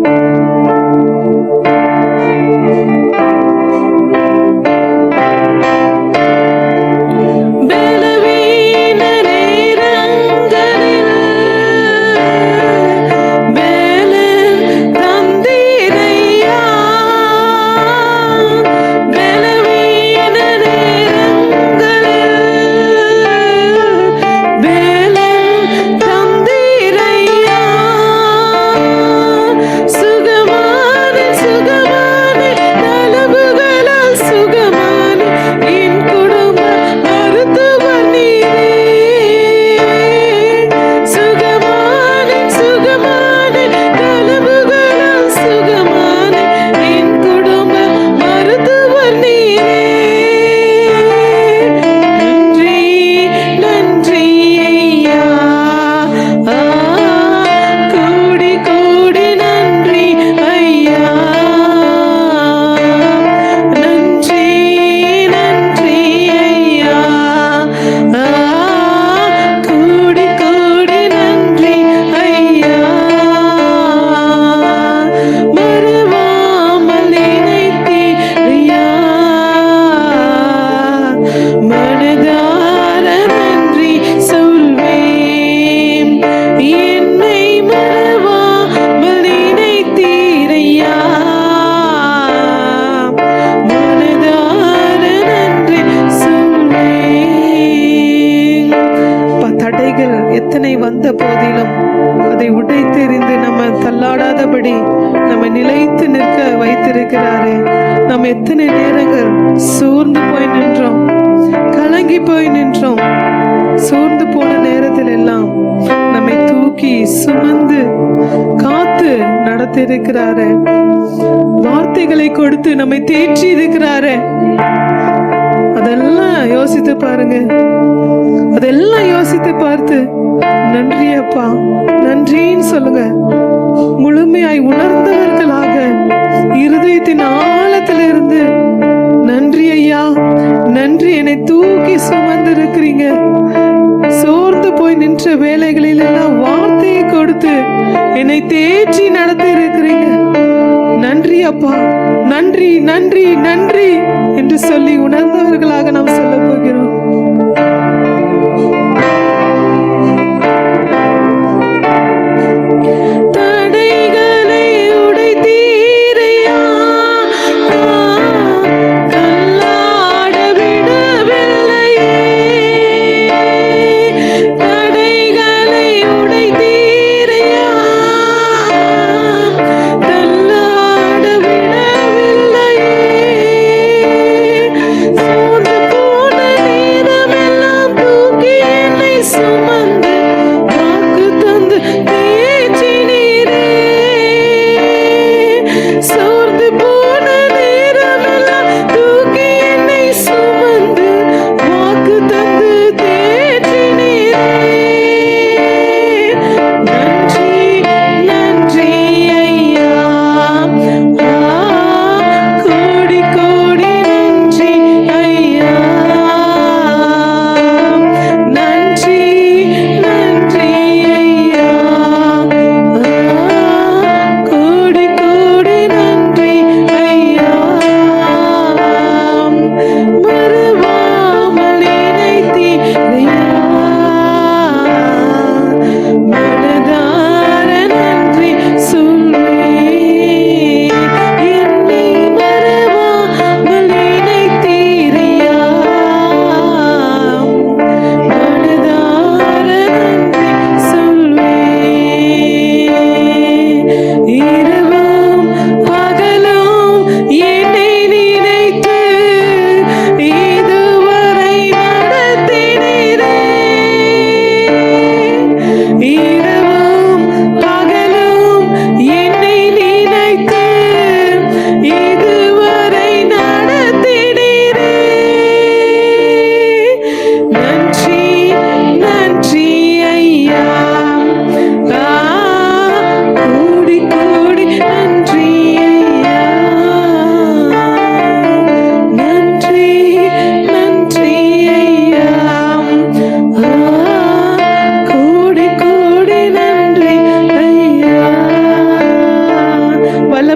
வந்த போதிலும் அதை உடைத்தெறிந்து நம்ம தள்ளாடாதபடி நம்ம நிலைத்து நிற்க வைத்திருக்கிறாரே. நாம் எத்தனை நேரங்கள் சோர்ந்து போய் நின்றோம், கலங்கி போய் நின்றோம். சோர்ந்து போன நேரத்தில் எல்லாம் நம்மை தூக்கி சுமந்து காத்து நடத்தி இருக்கிறாரு. வார்த்தைகளை கொடுத்து நம்மை தேற்றி இருக்கிறாரு. அதெல்லாம் யோசித்து பாருங்க. அதெல்லாம் யோசித்து பார்த்து நன்றி அப்பா, நன்றின்னு சொல்லுங்க. முழுமையாய் உணர்ந்தவர்களாக இருதயத்தின் ஆழத்திலிருந்து நன்றி ஐயா, நன்றி, என்னை தூக்கி சுமந்து இருக்கிறீங்க. சோர்ந்து போய் நின்ற வேலைகளில் எல்லாம் வார்த்தையை கொடுத்து என்னை தேற்றி நடத்தி இருக்கிறீங்க. நன்றி அப்பா, நன்றி நன்றி நன்றி என்று சொல்லி உணர்ந்தவர்களாக நாம் சொல்ல போகிறோம்.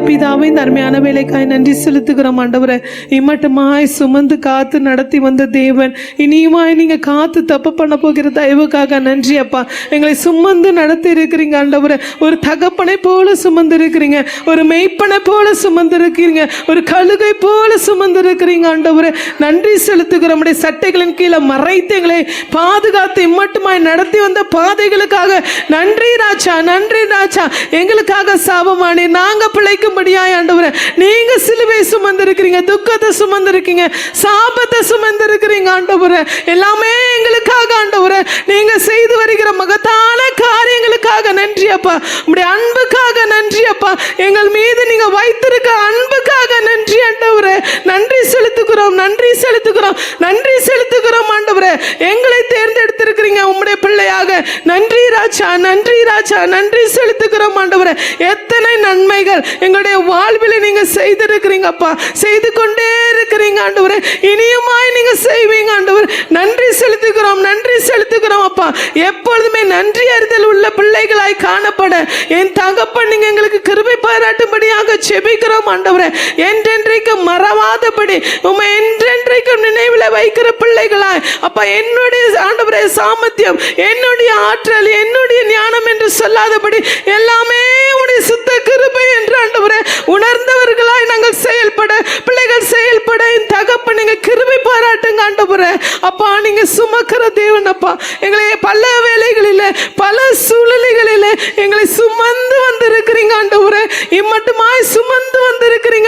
பிதாவே, இந்த அருமையான வேலைக்காய் நன்றி செலுத்துகிறோம் ஆண்டவரே. இம்மட்டுமாய் சுமந்து காத்து நடத்தி வந்த தேவன், இனியுமாய் நீங்க காத்து தப்பு பண்ண போகிற தயவுக்காக நன்றி அப்பா. எங்களை சுமந்து நடத்தி இருக்கிறீங்க ஆண்டவரே. ஒரு தகப்பனை போல சுமந்து இருக்கிறீங்க, ஒரு மெய்ப்பனை போல சுமந்து இருக்கிறீங்க, ஒரு கழுகை போல சுமந்து இருக்கிறீங்க ஆண்டவரே. நன்றி செலுத்துகிறோம். உடைய சட்டைகளின் கீழே மறைத்து எங்களை பாதுகாத்து இம்மட்டுமாய் நடத்தி வந்த பாதைகளுக்காக நன்றி ராஜா, நன்றி ராஜா. எங்களுக்காக சாபமானி நாங்க பிழைக்கும்படியாய் ஆண்டவரே நீங்க சிலுவை சுமந்திருக்கிறீங்க, துக்கத்தை சுமந்திருக்கீங்க, சாபத்தை சுமந்திருக்கிறீங்க ஆண்டவரே. எல்லாமே எங்களுக்காக ஆண்டவரே நீங்க செய்து வருகிற மகத்தான காரியங்களுக்காக நன்றி அப்பா. உங்களுடைய அன்புக்காக நன்றி அப்பா. எங்கள் மீது நீங்க வைத்திருக்க அன்புக்காக நன்றி ஆண்டவரே. நன்றி செலுத்துகிறோம், நன்றி செலுத்துகிறோம், நன்றி செலுத்துகிறோம் ஆண்டவரே. எங்களை தேர்ந்தெடுத்திருக்கிறீங்க உம்முடைய பிள்ளையாக. நன்றி ராஜா, நன்றி ராஜா, நன்றி செலுத்துகிறோம் ஆண்டவரே. எத்தனை நன்மைகள் எங்களுடைய வாழ்வில் நீங்க செய்திருக்கிறீங்க அப்பா, செய்து கொண்டே இருக்கிறீங்க ஆண்டவரே. இனியுமாய் நீங்க செய்வீங்க ஆண்டவர். நன்றி செலுத்துகிறோம், நன்றி செலுத்துகிறோம் அப்பா. எப்பொழுதுமே நன்றி அறிதல் உள்ள பிள்ளைகளாய் காணப்பட என் தகப்பன் நீங்க எங்களுக்கு கிருபை பாராட்டும்படியாக செபிக்கிறோம் ஆண்டவரே. என்றென்றைக்கும் மறவாதபடி உம்மை என்றென்றைக்கும் நினைவில் வைக்கிற பிள்ளைகளாய் அப்பா, என்னுடைய ஆண்டவரே சாமர்த்தியம், என்னுடைய ஆற்றல், என்னுடைய ஞானம் என்று சொல்லாதபடி எல்லாமே உடைய சுத்த கிருபை என்று ஆண்டவரே உணர்ந்தவர்களாய் நாங்கள் செயல்பட, பிள்ளைகள் செயல்பட என் தகப்பன் நீங்க கிருபை பாராட்டுங்க ஆண்டவரே. அப்பா நீங்க சுமக்கிற தேவன் அப்பா. எங்களை பல வேளைகளிலே பல சூழ்நிலைகளிலே எங்களை சுமந்து வந்திருக்கிறீங்க ஆண்டவரே. இம்மட்டுமாய் சுமந்து வந்திருக்கிறீங்க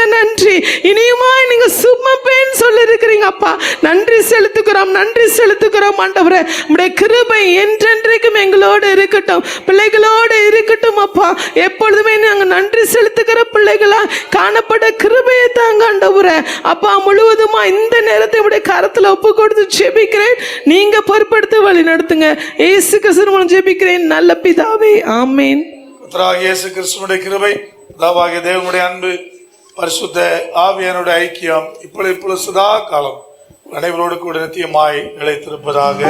இனியுமா நீங்க சுமப்பேன்னு சொல்லி இருக்கிறீங்க அப்பா. நன்றி செலுத்துக்கிறோம், நன்றி செலுத்துக்கிறோம் ஆண்டவரே. உம்முடைய கிருபை என்றென்றைக்கும் எங்களோடு இருக்கட்டும், பிள்ளைகளோடு இருக்கட்டும் அப்பா. எப்பொழுதுமே நாங்கள் நன்றி செலுத்துகிற பிள்ளைகளா காணப்பட கிருபையை தாங்க ஆண்டவரே. அப்பா முழுவதுமா இந்த நேரத்தை உடைய கரத்துல ஒப்பு கொடுத்து ஜெபிக்கிறேன். நீங்க பொறுப்படுத்த வழி நடத்துங்க. இயேசு கிறிஸ்து மூலம் ஜெபிக்கிறேன் நல்ல பிதாவே, ஆமென். இயேசு கிறிஸ்துவினுடைய கிருபை, பிதாவாகிய தேவனுடைய அன்பு, பரிசுத்த ஆவியானுடைய ஐக்கியம் இப்பொழுது சதா காலம் அனைவரோடு கூட நித்தியமாய் நிலைத்திருப்பதாக.